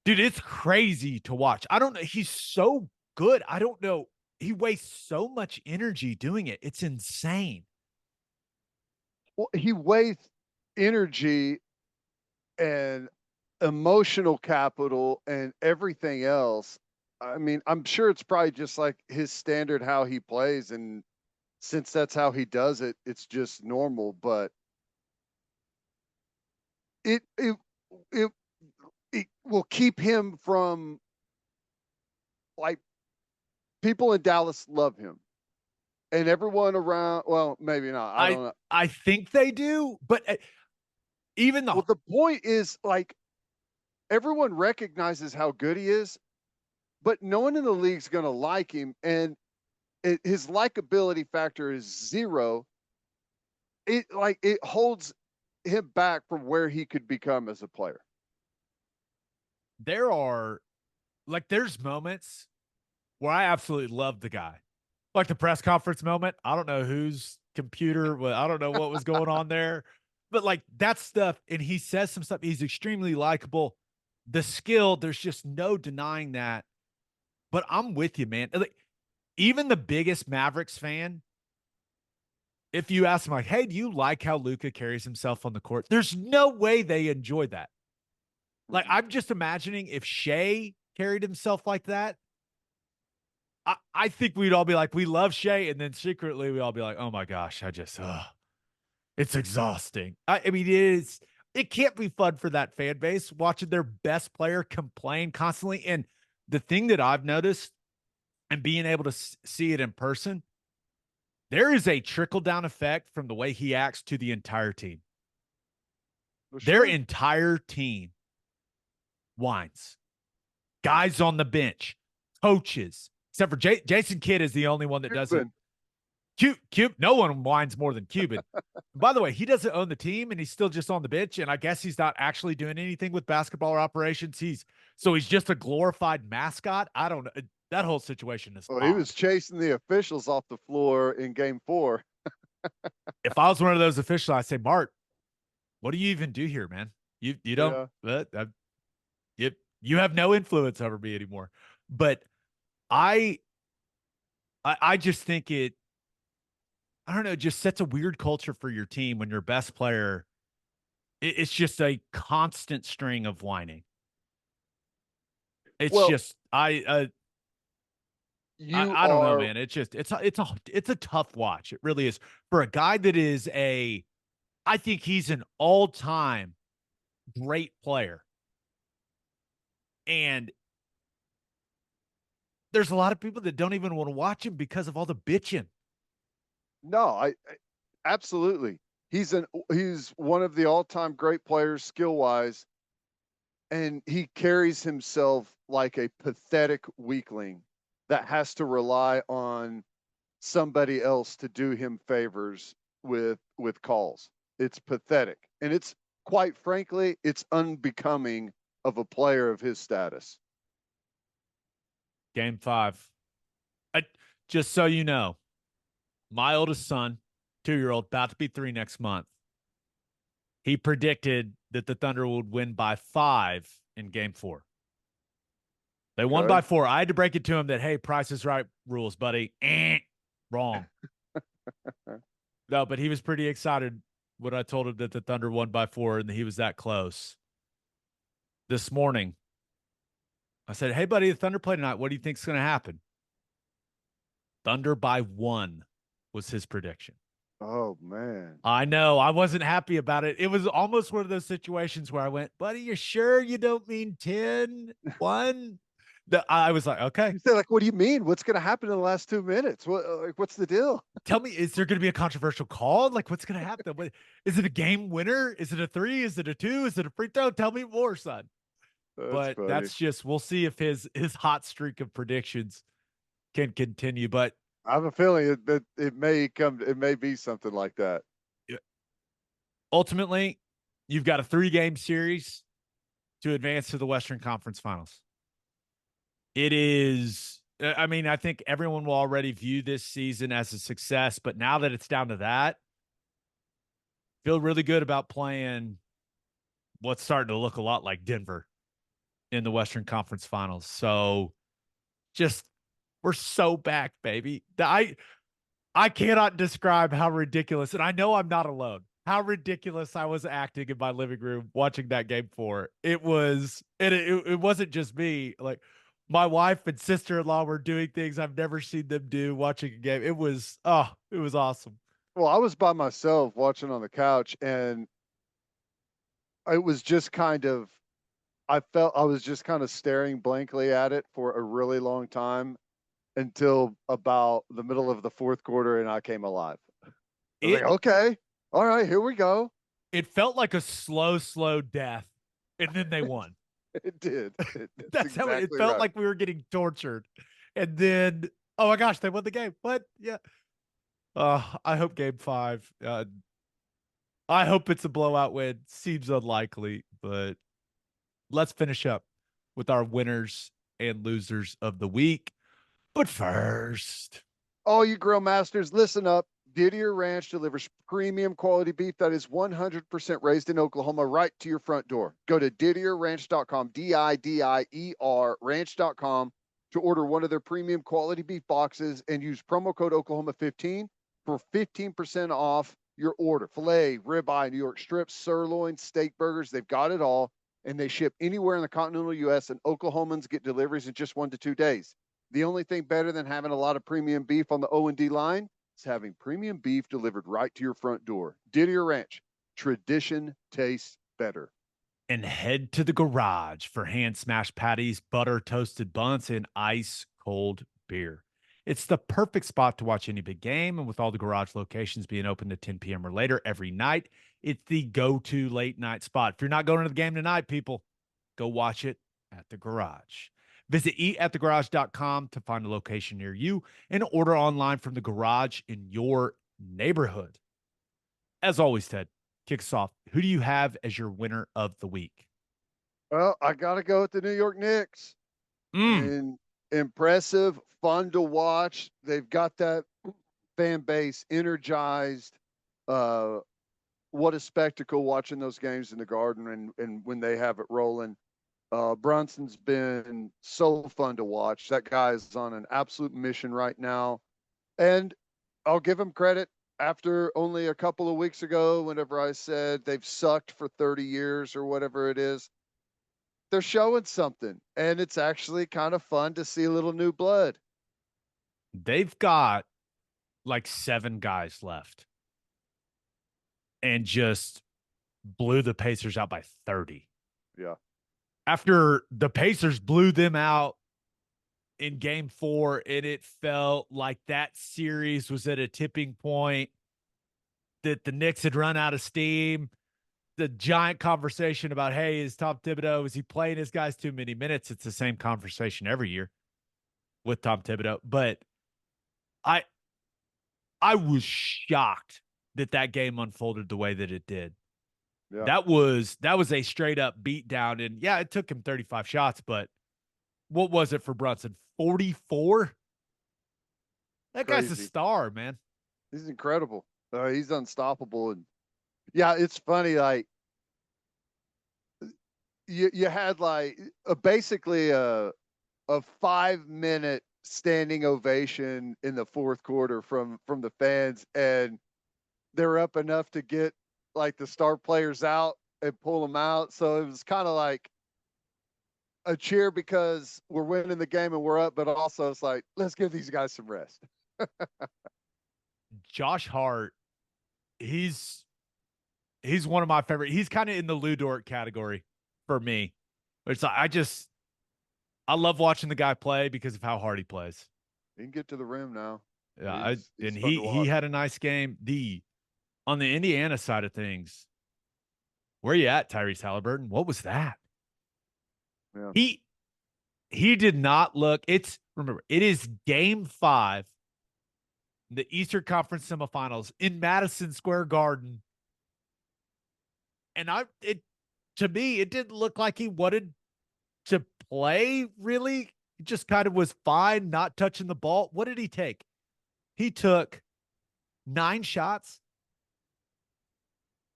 dude, it's crazy to watch. I don't know. He's so good. I don't know. He wastes so much energy doing it. It's insane. well, he wastes energy and emotional capital and everything else. I mean, I'm sure it's probably just like his standard how he plays, and since that's how he does it, it's just normal. But it it it it will keep him from, like, people in Dallas love him, and everyone around. Well, maybe not. I don't know. I think they do, but even Well, the point is, like, everyone recognizes how good he is, but no one in the league's going to like him, and his likability factor is 0. It holds him back from where he could become as a player. there are there's moments where I absolutely love the guy. Like the press conference moment. I don't know whose computer, I don't know what was going on there, but like that stuff. And he says some stuff. He's extremely likable. The skill, there's just no denying that. But I'm with you, man. Like, even the biggest Mavericks fan, if you ask him, like, hey, do you like how Luka carries himself on the court? There's no way they enjoy that. Like, I'm just imagining if Shea carried himself like that, I think we'd all be like, we love Shea. And then secretly we all be like, oh my gosh, it's exhausting. I mean, it can't be fun for that fan base watching their best player complain constantly. And the thing that I've noticed and being able to see it in person, there is a trickle down effect from the way he acts to the entire team. Their entire team whines. Guys on the bench, coaches, except for Jason Kidd is the only one that doesn't. No one whines more than Cuban. By the way, he doesn't own the team, and he's still just on the bench. And I guess he's not actually doing anything with basketball or operations. He's just a glorified mascot. I don't know. That whole situation is. Well, he was chasing the officials off the floor in Game 4. If I was one of those officials, I'd say, Mart, what do you even do here, man? You don't. You have no influence over me anymore. But I just think it. I don't know, it just sets a weird culture for your team when your best player, it's just a constant string of whining. It's just I don't know, man. It's just it's a tough watch. It really is for a guy that is I think he's an all-time great player. And there's a lot of people that don't even want to watch him because of all the bitching. No, I absolutely. He's one of the all-time great players skill-wise, and he carries himself like a pathetic weakling that has to rely on somebody else to do him favors with calls. It's pathetic, and it's, quite frankly, it's unbecoming of a player of his status. Game 5. Just so you know, my oldest son, 2-year-old, about to be 3 next month, he predicted that the Thunder would win by 5 in Game 4. They won by 4. I had to break it to him that, hey, Price is Right rules, buddy. Wrong. No, but he was pretty excited when I told him that the Thunder won by 4 and he was that close. This morning, I said, hey, buddy, the Thunder play tonight. What do you think's going to happen? Thunder by 1 was his prediction. Oh, man. I know. I wasn't happy about it. It was almost one of those situations where I went, buddy, you sure you don't mean 10, 1? I was like, okay. You said, like, what do you mean? What's going to happen in the last 2 minutes? What's the deal? Tell me, is there going to be a controversial call? Like, what's going to happen? Is it a game winner? Is it a 3? Is it a 2? Is it a free throw? Tell me more, son. That's just, we'll see if his hot streak of predictions can continue. But I have a feeling that it may be something like that. Ultimately, You've got a 3-game series to advance to the Western Conference Finals. It is, I mean, I think everyone will already view this season as a success, but now that it's down to that, feel really good about playing what's starting to look a lot like Denver in the Western Conference Finals. So just, we're so back, baby. I cannot describe how ridiculous, and I know I'm not alone, how ridiculous I was acting in my living room watching that game 4. It was, and it wasn't just me. Like, my wife and sister-in-law were doing things I've never seen them do watching a game. It was awesome. Well, I was by myself watching on the couch, and it was just kind of, I felt I was just kind of staring blankly at it for a really long time until about the middle of the fourth quarter, and I came alive. I was like, okay, all right, here we go. It felt like a slow death, and then they won. It did. That's exactly how it felt right. like we were getting tortured. And then, oh my gosh, they won the game. What? Yeah. I hope game 5. I hope it's a blowout win. Seems unlikely, but let's finish up with our winners and losers of the week. But first, all you grill masters, listen up. Didier Ranch delivers premium quality beef that is 100% raised in Oklahoma right to your front door. Go to didierranch.com, DIDIER ranch.com to order one of their premium quality beef boxes and use promo code Oklahoma15 for 15% off your order. Filet, ribeye, New York strips, sirloin, steak burgers, they've got it all, and they ship anywhere in the continental U.S., and Oklahomans get deliveries in just 1 to 2 days. The only thing better than having a lot of premium beef on the O&D line is having premium beef delivered right to your front door. Didier Ranch, tradition tastes better. And head to the garage for hand-smashed patties, butter toasted buns, and ice-cold beer. It's the perfect spot to watch any big game, and with all the garage locations being open to 10 p.m. or later every night, it's the go-to late-night spot. If you're not going to the game tonight, people, go watch it at the garage. Visit eatatthegarage.com to find a location near you and order online from the garage in your neighborhood. As always, Ted, kick us off. Who do you have as your winner of the week? Well, I got to go with the New York Knicks. And impressive, fun to watch. They've got that fan base energized. What a spectacle watching those games in the Garden and when they have it rolling. Brunson's been so fun to watch. That guy is on an absolute mission right now. And I'll give him credit. After only a couple of weeks ago, whenever I said they've sucked for 30 years or whatever it is, they're showing something. And it's actually kind of fun to see a little new blood. They've got like 7 guys left and just blew the Pacers out by 30. Yeah. After the Pacers blew them out in game 4, and it felt like that series was at a tipping point, that the Knicks had run out of steam. The giant conversation about, hey, is Tom Thibodeau, is he playing his guys too many minutes? It's the same conversation every year with Tom Thibodeau. But I was shocked that game unfolded the way that it did. Yeah. That was a straight up beat down. And yeah, it took him 35 shots, but what was it for Brunson? 44? That Crazy. Guy's a star, man. He's incredible. He's unstoppable. And yeah, it's funny. Like you had like basically a 5-minute standing ovation in the fourth quarter from the fans, and they're up enough to get like the star players out and pull them out. So it was kind of like a cheer because we're winning the game and we're up, but also it's like, let's give these guys some rest. Josh Hart, he's one of my favorite. He's kind of in the Lou Dort category for me. It's like, I love watching the guy play because of how hard he plays. He can get to the rim now. Yeah, he had a nice game. On the Indiana side of things, where you at, Tyrese Halliburton? What was that? Yeah. He did not look. Remember, it is game 5, the Eastern Conference semifinals in Madison Square Garden. to me, it didn't look like he wanted to play really. He just kind of was fine, not touching the ball. What did he take? He took 9 shots.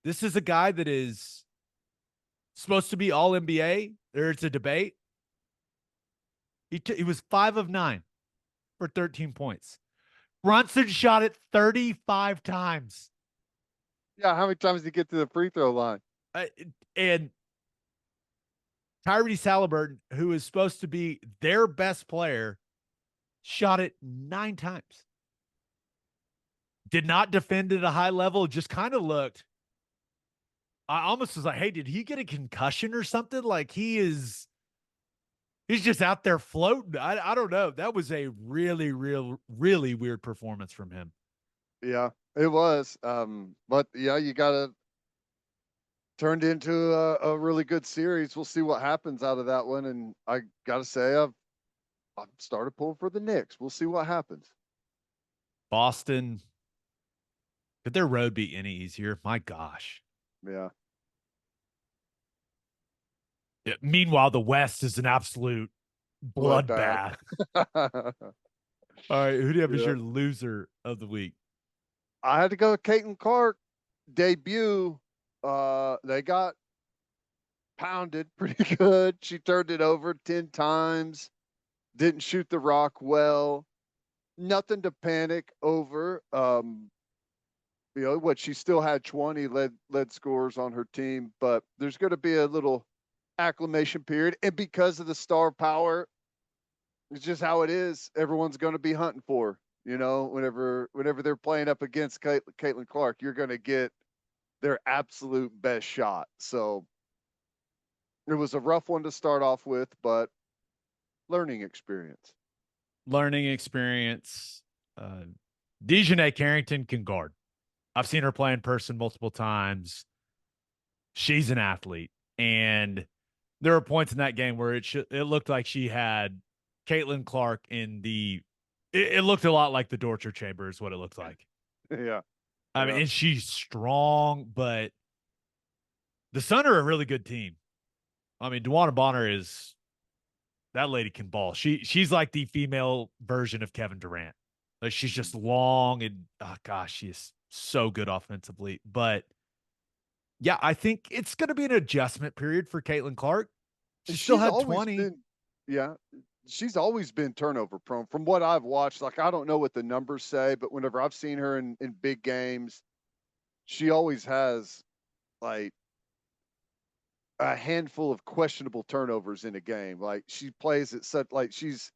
This is a guy that is supposed to be all NBA. There's a debate. He was 5 of 9 for 13 points. Brunson shot it 35 times. Yeah, how many times did he get to the free throw line? And Tyrese Halliburton, who is supposed to be their best player, shot it 9 times. Did not defend at a high level, just kind of looked. I almost was like, hey, did he get a concussion or something? Like he's just out there floating. I don't know. That was a really weird performance from him. Yeah, it was. But yeah, you gotta turned into a really good series. We'll see what happens out of that one. And I gotta say, I've started pulling for the Knicks. We'll see what happens. Boston, could their road be any easier? My gosh. Yeah. Meanwhile, the West is an absolute bloodbath. All right, who do you have as your loser of the week? I had to go with Caitlin Clark debut. They got pounded pretty good. She turned it over 10 times. Didn't shoot the rock well. Nothing to panic over. What she still had 20 led scorers on her team, but there's going to be a little acclimation period, and because of the star power, it's just how it is. Everyone's going to be hunting for, whenever they're playing up against Caitlin Clark, you're going to get their absolute best shot. So it was a rough one to start off with, but learning experience. Dejanay Carrington can guard. I've seen her play in person multiple times. She's an athlete, and there were points in that game where it looked like she had Caitlin Clark in the. It looked a lot like the torture chamber is what it looked like. Yeah, I mean, and she's strong, but the Sun are a really good team. I mean, DeWanna Bonner is that lady can ball. She's like the female version of Kevin Durant. Like she's just long and oh gosh, she is so good offensively. But yeah, I think it's going to be an adjustment period for Caitlin Clark. She still had 20. She's always been turnover prone from what I've watched. Like, I don't know what the numbers say, but whenever I've seen her in big games, she always has like a handful of questionable turnovers in a game. Like she plays it such like she's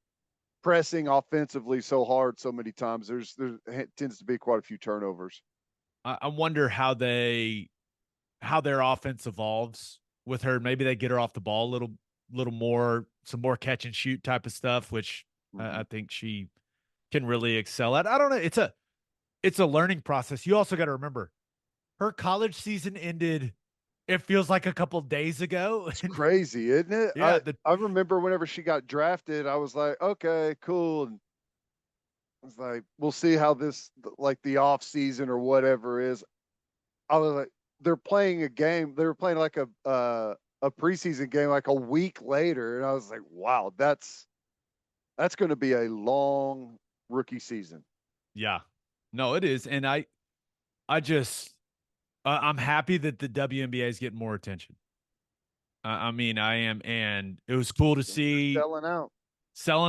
pressing offensively so hard so many times. There tends to be quite a few turnovers. I wonder how their offense evolves with her. Maybe they get her off the ball a little more, some more catch and shoot type of stuff, which I think she can really excel at. I don't know. It's a learning process. You also got to remember her college season ended. It feels like a couple days ago. It's crazy, isn't it? Yeah. I remember whenever she got drafted, I was like, okay, cool. And I was like, we'll see how this, like the off season or whatever is. I was like, they're playing a game. They were playing like a preseason game like a week later. And I was like, wow, that's going to be a long rookie season. Yeah, no, it is. And I'm happy that the WNBA is getting more attention. I mean, I am. And it was cool to see selling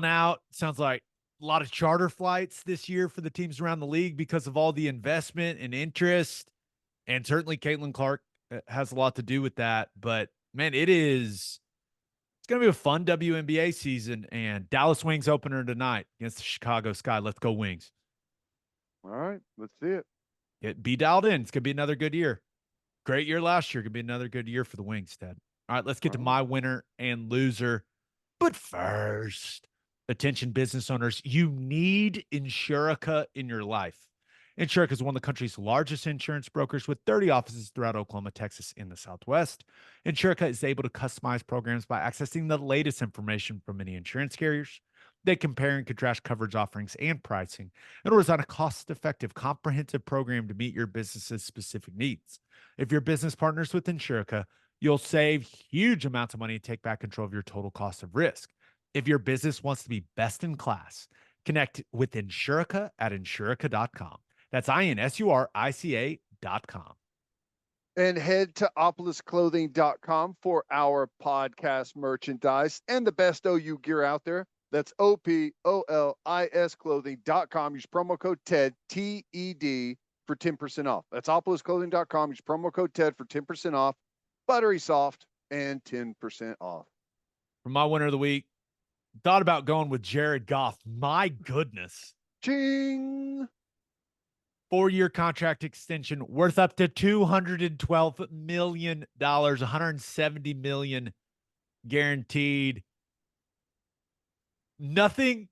out. Sounds like a lot of charter flights this year for the teams around the league because of all the investment and interest. And certainly Caitlin Clark has a lot to do with that. But man, it's going to be a fun WNBA season, and Dallas Wings opener tonight against the Chicago Sky. Let's go Wings. All right, let's see it. Be dialed in. It's going to be another good year. Great year last year. Going to be another good year for the Wings, Ted. All right, let's get to my winner and loser. But first, attention business owners, you need Insurica in your life. Insurica is one of the country's largest insurance brokers with 30 offices throughout Oklahoma, Texas, and the Southwest. Insurica is able to customize programs by accessing the latest information from many insurance carriers. They compare and contrast coverage offerings and pricing in order to design a cost-effective, comprehensive program to meet your business's specific needs. If your business partners with Insurica, you'll save huge amounts of money and take back control of your total cost of risk. If your business wants to be best in class, connect with Insurica at Insurica.com. That's INSURICA.com. And head to opolisclothing.com for our podcast merchandise and the best OU gear out there. That's OPOLIS clothing.com. Use promo code TED, TED, for 10% off. That's opolisclothing.com. Use promo code TED for 10% off. Buttery soft and 10% off. For my winner of the week, thought about going with Jared Goff. My goodness. Ching! 4-year contract extension worth up to $212 million, $170 million guaranteed. Nothing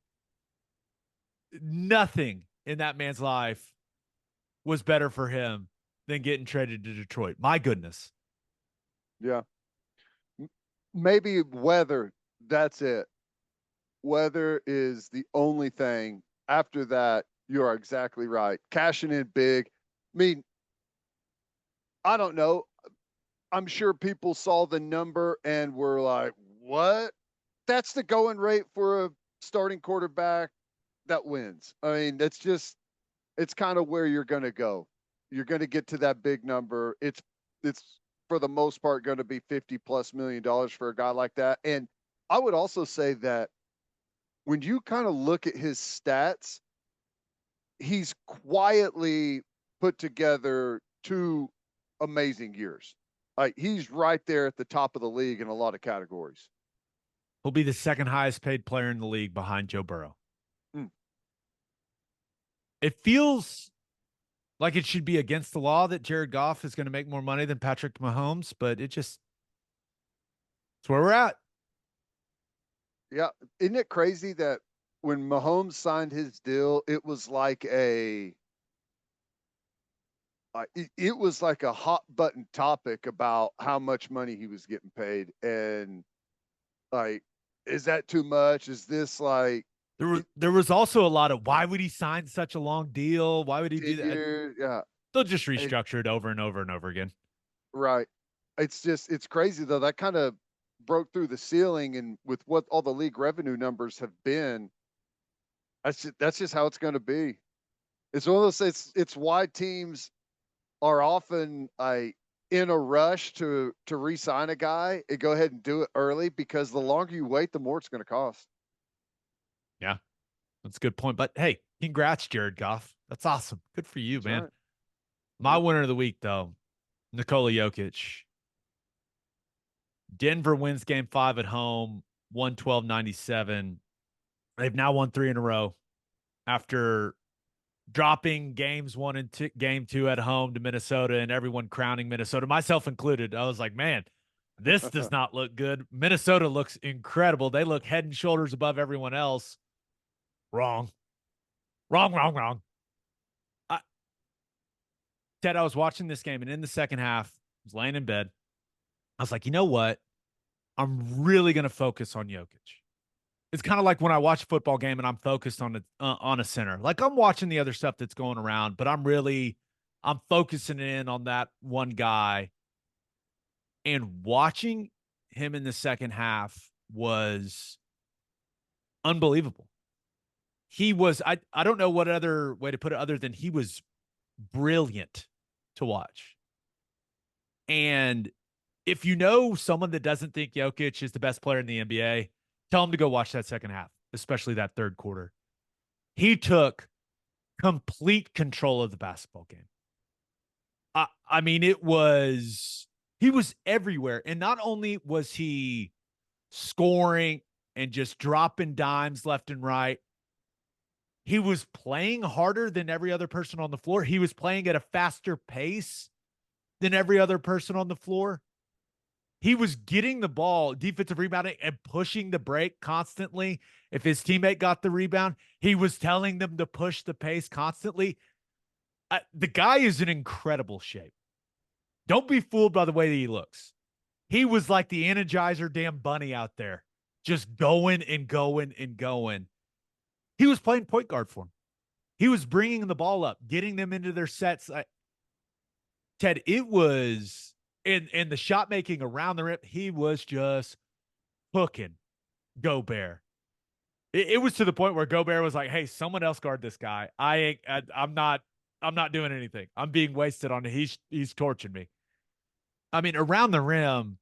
in that man's life was better for him than getting traded to Detroit. My goodness. Yeah. Maybe weather, that's it. Weather is the only thing. After that, you are exactly right. Cashing in big. I mean, I don't know. I'm sure people saw the number and were like, what? That's the going rate for a starting quarterback that wins. I mean, it's kind of where you're going to go. You're going to get to that big number. It's for the most part going to be $50+ million for a guy like that. And I would also say that when you kind of look at his stats, he's quietly put together 2 amazing years. Like, he's right there at the top of the league in a lot of categories. He'll be the second highest paid player in the league behind Joe Burrow. It feels like it should be against the law that Jared Goff is going to make more money than Patrick Mahomes, but it's where we're at. Yeah. Isn't it crazy that when Mahomes signed his deal, it was like it was like a hot button topic about how much money he was getting paid. And like, is that too much? Is this like, there was also a lot of, why would he sign such a long deal? Why would he do that? Yeah. They'll just restructure it over and over and over again. Right. It's crazy though. That kind of broke through the ceiling, and with what all the league revenue numbers have been, that's just how it's going to be. It's one of those, it's why teams are often in a rush to re-sign a guy and go ahead and do it early, because the longer you wait, the more it's going to cost. Yeah, that's a good point. But hey, congrats, Jared Goff. That's awesome. Good for you, man. Right. My winner of the week, though, Nikola Jokic. Denver wins game 5 at home, 112-97. They've now won 3 in a row after dropping games 1 and game 2 at home to Minnesota, and everyone crowning Minnesota, myself included. I was like, man, this does not look good. Minnesota looks incredible. They look head and shoulders above everyone else. Wrong. Ted, I was watching this game, and in the second half, I was laying in bed. I was like, you know what? I'm really going to focus on Jokic. It's kind of like when I watch a football game and I'm focused on a center. Like, I'm watching the other stuff that's going around, but I'm focusing in on that one guy. And watching him in the second half was unbelievable. He was, I don't know what other way to put it other than he was brilliant to watch. And if you know someone that doesn't think Jokic is the best player in the NBA, tell him to go watch that second half, especially that third quarter. He took complete control of the basketball game. I mean, he was everywhere. And not only was he scoring and just dropping dimes left and right, he was playing harder than every other person on the floor. He was playing at a faster pace than every other person on the floor. He was getting the ball, defensive rebounding, and pushing the break constantly. If his teammate got the rebound, he was telling them to push the pace constantly. The guy is in incredible shape. Don't be fooled by the way that he looks. He was like the Energizer damn bunny out there, just going and going and going. He was playing point guard for him. He was bringing the ball up, getting them into their sets. Ted, it was in the shot making around the rim. He was just hooking Gobert. It was to the point where Gobert was like, "Hey, someone else guard this guy. I'm not doing anything. I'm being wasted on it. He's torching me." I mean, around the rim,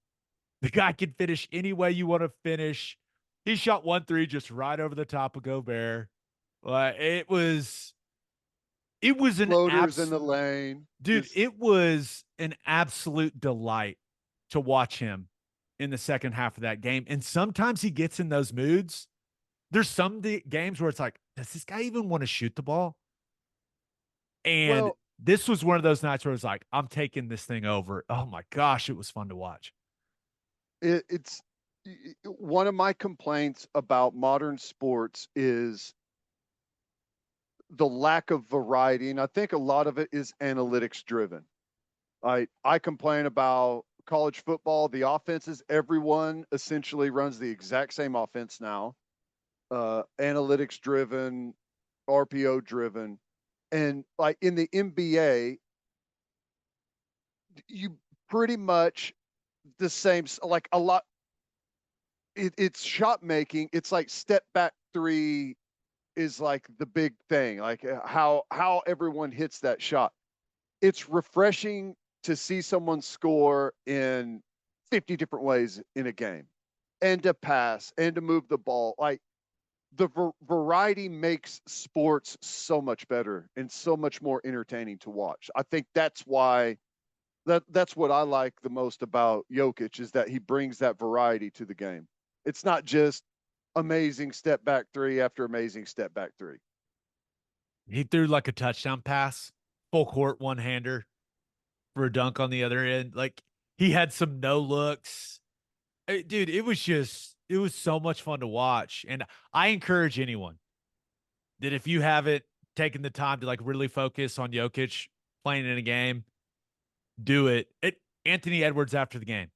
the guy can finish any way you want to finish. He shot 1-3 just right over the top of Gobert. It was an Floaters in the lane. Dude, it was an absolute delight to watch him in the second half of that game. And sometimes he gets in those moods. There's some games where it's like, does this guy even want to shoot the ball? And this was one of those nights where it was like, I'm taking this thing over. Oh my gosh, it was fun to watch. It's one of my complaints about modern sports is the lack of variety. And I think a lot of it is analytics driven. I complain about college football, the offenses, everyone essentially runs the exact same offense now. Analytics driven, RPO driven. And like in the NBA, you pretty much the same, like a lot. It's shot making. It's like step back three is like the big thing, like how everyone hits that shot. It's refreshing to see someone score in 50 different ways in a game, and to pass and to move the ball. Like the variety makes sports so much better and so much more entertaining to watch. I think that's why that's what I like the most about Jokic, is that he brings that variety to the game. It's not just amazing step back three after amazing step back three. He threw like a touchdown pass, full court one-hander for a dunk on the other end. Like he had some no looks. Dude, it was so much fun to watch. And I encourage anyone that if you haven't taken the time to like really focus on Jokic playing in a game, do it. Anthony Edwards after the game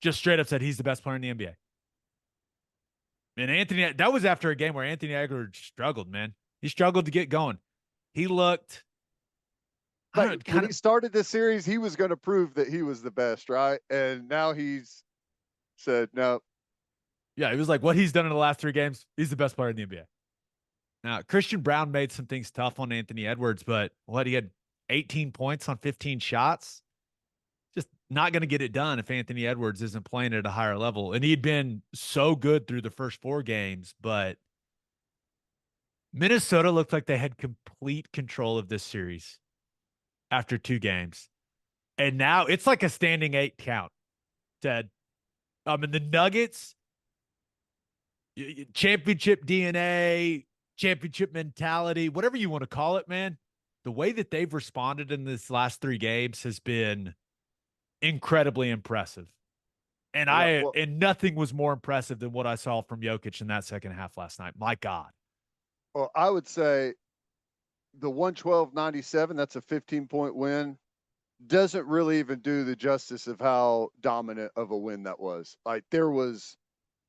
just straight up said he's the best player in the NBA. And that was after a game where Anthony Edwards struggled, man. He struggled to get going. He looked. When he started this series, he was going to prove that he was the best, right? And now he's said no. Yeah, it was like what he's done in the last 3 games. He's the best player in the NBA. Now, Christian Brown made some things tough on Anthony Edwards, but he had 18 points on 15 shots. Just not going to get it done if Anthony Edwards isn't playing at a higher level. And he'd been so good through the first 4 games, but Minnesota looked like they had complete control of this series after 2 games. And now it's like a standing 8 count, Ted. And the Nuggets, championship DNA, championship mentality, whatever you want to call it, man, the way that they've responded in this last 3 games has been incredibly impressive. And and nothing was more impressive than what I saw from Jokic in that second half last night. My God. Well, I would say the 112-97, that's a 15-point win, doesn't really even do the justice of how dominant of a win that was. Like there was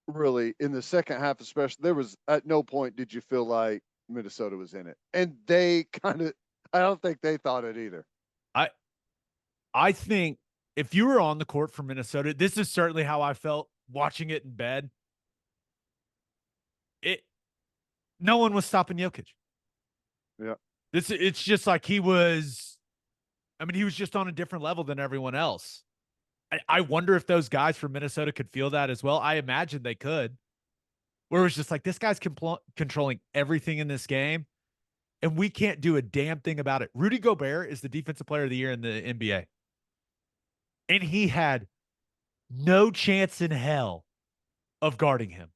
really in the second half, especially, there was at no point did you feel like Minnesota was in it. And they I don't think they thought it either. I think if you were on the court for Minnesota, this is certainly how I felt watching it in bed. No one was stopping Jokic. Yeah. It's just like he was just on a different level than everyone else. I wonder if those guys from Minnesota could feel that as well. I imagine they could. Where it was just like, this guy's controlling everything in this game, and we can't do a damn thing about it. Rudy Gobert is the defensive player of the year in the NBA. And he had no chance in hell of guarding him.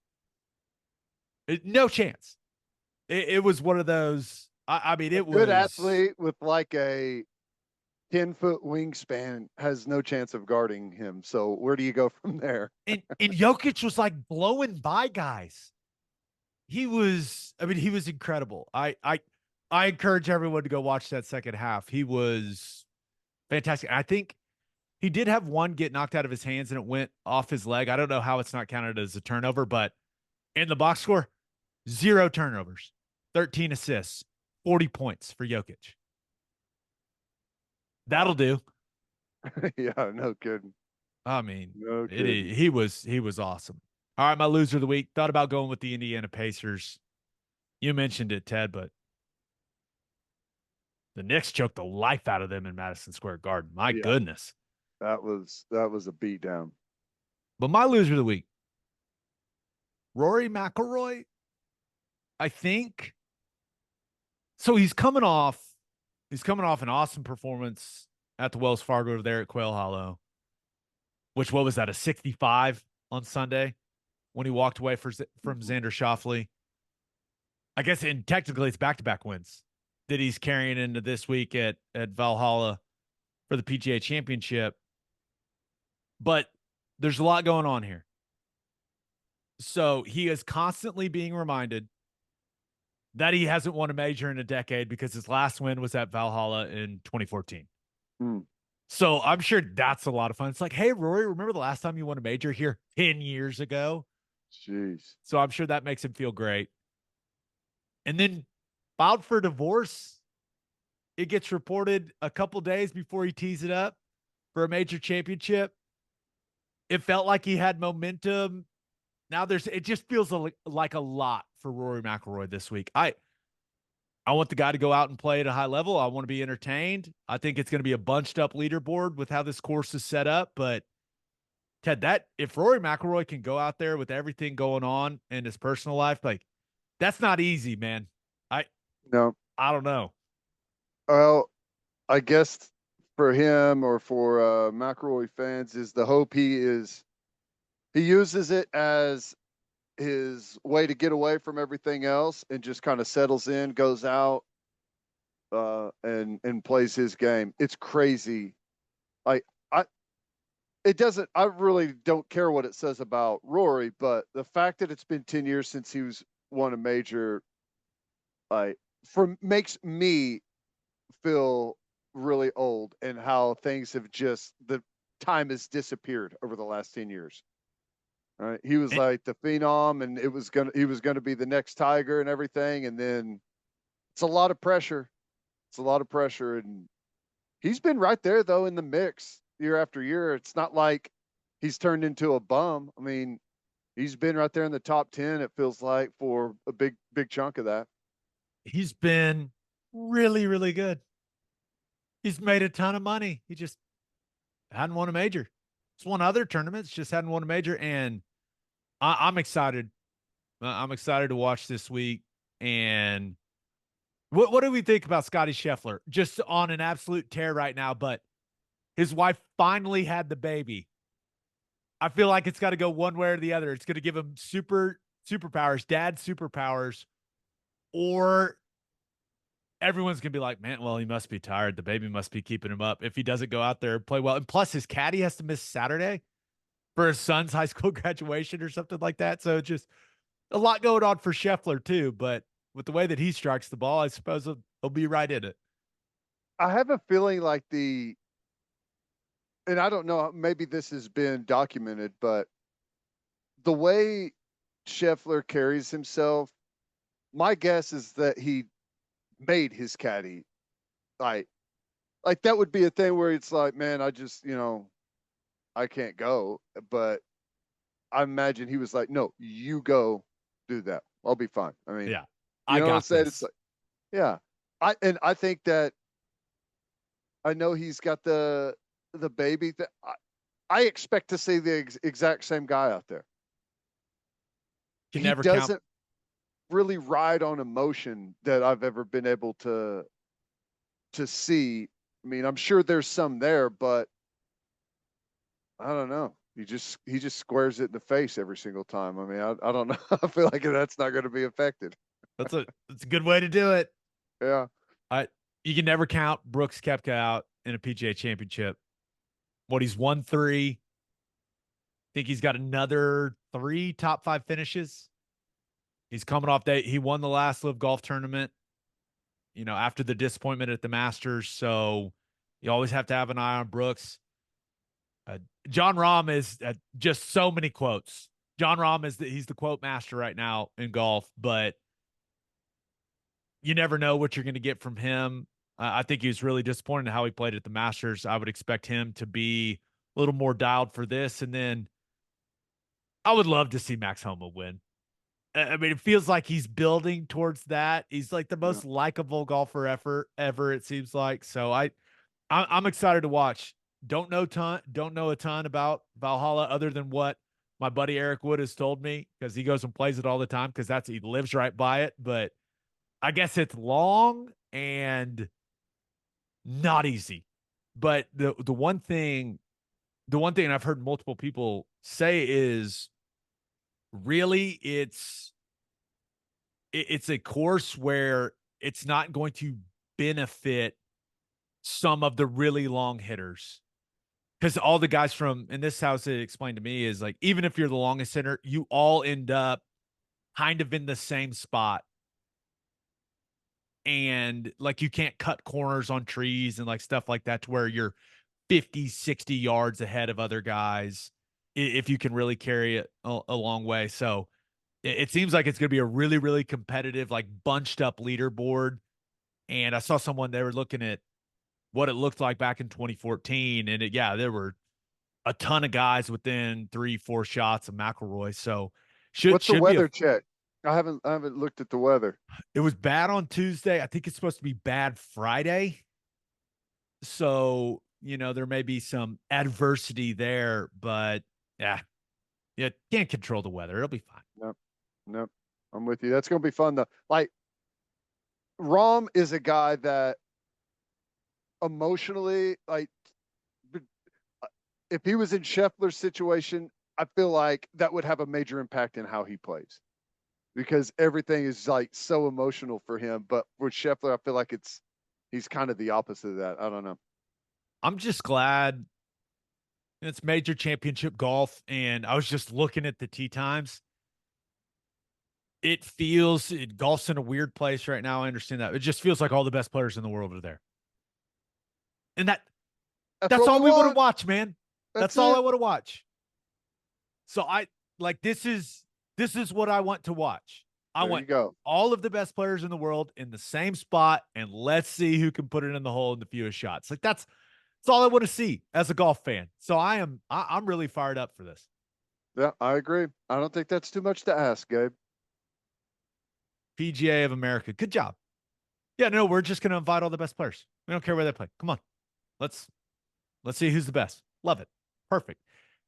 No chance. It was one of those. It was good athlete with like a 10-foot wingspan has no chance of guarding him. So where do you go from there? And Jokic was like blowing by guys. He was incredible. I encourage everyone to go watch that second half. He was fantastic. I think he did have one get knocked out of his hands and it went off his leg. I don't know how it's not counted as a turnover, but in the box score, 0 turnovers, 13 assists, 40 points for Jokic. That'll do. Yeah, no kidding. I mean, No kidding. he was awesome. All right, my loser of the week. Thought about going with the Indiana Pacers. You mentioned it, Ted, but the Knicks choked the life out of them in Madison Square Garden. My Yeah. goodness. That was a beatdown. But my loser of the week, Rory McIlroy, I think. So he's coming off an awesome performance at the Wells Fargo there at Quail Hollow, which, what was that, a 65 on Sunday when he walked away from Xander Schauffele. I guess, and technically it's back-to-back wins that he's carrying into this week at Valhalla for the PGA Championship. But there's a lot going on here. So he is constantly being reminded that he hasn't won a major in a decade because his last win was at Valhalla in 2014. So I'm sure that's a lot of fun. It's like, hey, Rory, remember the last time you won a major here 10 years ago? Jeez. So I'm sure that makes him feel great. And then filed for divorce. It gets reported a couple days before he tees it up for a major championship. It felt like he had momentum. Now it just feels like a lot for Rory McIlroy this week. I want the guy to go out and play at a high level. I want to be entertained. I think it's going to be a bunched up leaderboard with how this course is set up. But Ted, if Rory McIlroy can go out there with everything going on in his personal life, like, that's not easy, man. I don't know. Well, I guess for him or for McIlroy fans is the hope he uses it as his way to get away from everything else and just kind of settles in, goes out, and plays his game. It's crazy. I really don't care what it says about Rory, but the fact that it's been 10 years since he won a major, makes me feel really old, and how things have the time has disappeared over the last 10 years. All right. He was like the phenom, and he was going to be the next Tiger and everything. And then it's a lot of pressure. And he's been right there though in the mix year after year. It's not like he's turned into a bum. I mean, he's been right there in the top 10, it feels like, for a big chunk of that. He's been really, really good. He's made a ton of money. He just hadn't won a major. He's won other tournaments, just hadn't won a major. And I'm excited. I'm excited to watch this week. And what do we think about Scottie Scheffler? Just on an absolute tear right now, but his wife finally had the baby. I feel like it's got to go one way or the other. It's going to give him superpowers, dad superpowers, or everyone's going to be like, man, well, he must be tired. The baby must be keeping him up if he doesn't go out there and play well. And plus, his caddy has to miss Saturday for his son's high school graduation or something like that. So just a lot going on for Scheffler too. But with the way that he strikes the ball, I suppose he'll be right in it. I have a feeling like and I don't know, maybe this has been documented, but the way Scheffler carries himself, my guess is that he made his caddy like that would be a thing where it's like, man, I just, I can't go. But I imagine he was like, no, you go do that. I'll be fine. I mean, yeah, I got what I'm saying? this. It's like, yeah. I think that I know he's got the baby that I expect to see the exact same guy out there. Can he never doesn't count. really ride on emotion that I've ever been able to see. I mean, I'm sure there's some there, but I don't know. He just squares it in the face every single time. I mean, I don't know. I feel like that's not going to be affected. That's a good way to do it. Yeah. You can never count Brooks Koepka out in a PGA Championship. He's won 3. I think he's got another 3 top 5 finishes. He's coming off he won the last Live Golf tournament, after the disappointment at the Masters. So you always have to have an eye on Brooks. John Rahm is just so many quotes. John Rahm he's the quote master right now in golf, but you never know what you're going to get from him. I think he was really disappointed in how he played at the Masters. I would expect him to be a little more dialed for this. And then I would love to see Max Homa win. I mean, it feels like he's building towards that. He's like the most likable golfer ever, it seems like. So I'm excited to watch. Don't know a ton about Valhalla other than what my buddy Eric Wood has told me, because he goes and plays it all the time, because he lives right by it. But I guess it's long and not easy. But the one thing I've heard multiple people say is really it's a course where it's not going to benefit some of the really long hitters, because all the guys in this house, it explained to me, is like, even if you're the longest hitter, you all end up kind of in the same spot. And like, you can't cut corners on trees and like stuff like that to where you're 50, 60 yards ahead of other guys if you can really carry it a long way. So it seems like it's going to be a really, really competitive, like bunched up leaderboard. And I saw someone, they were looking at what it looked like back in 2014. And there were a ton of guys within 3-4 shots of McIlroy. So what's the weather check? I haven't looked at the weather. It was bad on Tuesday. I think it's supposed to be bad Friday. So, there may be some adversity there, but you can't control the weather. It'll be fine. Nope. I'm with you. That's going to be fun though. Like, Rahm is a guy that emotionally, like, if he was in Scheffler's situation, I feel like that would have a major impact in how he plays, because everything is like so emotional for him. But with Scheffler, I feel like he's kind of the opposite of that. I don't know. I'm just glad it's major championship golf. And I was just looking at the tee times. Golf's in a weird place right now. I understand that. It just feels like all the best players in the world are there. And that's all we want to watch, man. That's all I want to watch. So this is what I want to watch. I want all of the best players in the world in the same spot, and let's see who can put it in the hole in the fewest shots. Like, that's all I want to see as a golf fan. So I'm really fired up for this. Yeah, I agree. I don't think that's too much to ask, Gabe. PGA of America. Good job. Yeah, no, we're just going to invite all the best players. We don't care where they play. Come on. Let's see who's the best. Love it. Perfect.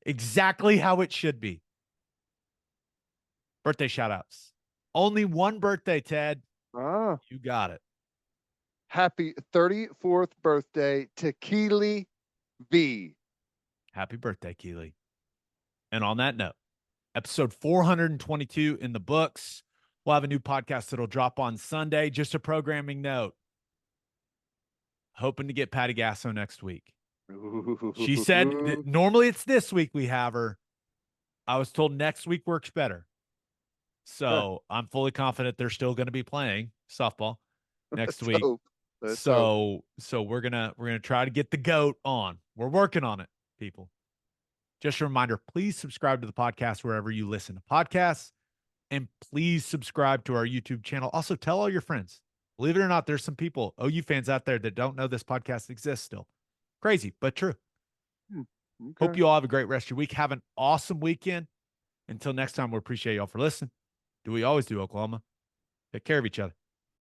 Exactly how it should be. Birthday shout outs. Only one birthday, Ted. You got it. Happy 34th birthday to Keely V. Happy birthday, Keely. And on that note, episode 422 in the books. We'll have a new podcast that'll drop on Sunday. Just a programming note. Hoping to get Patty Gasso next week. She said that normally it's this week we have her. I was told next week works better. So I'm fully confident they're still going to be playing softball next week. So we're gonna try to get the GOAT on. We're working on it, people. Just a reminder, please subscribe to the podcast wherever you listen to podcasts. And please subscribe to our YouTube channel. Also, tell all your friends. Believe it or not, there's some people, OU fans out there, that don't know this podcast exists still. Crazy, but true. Okay. Hope you all have a great rest of your week. Have an awesome weekend. Until next time, we appreciate y'all for listening. Do we always do, Oklahoma? Take care of each other.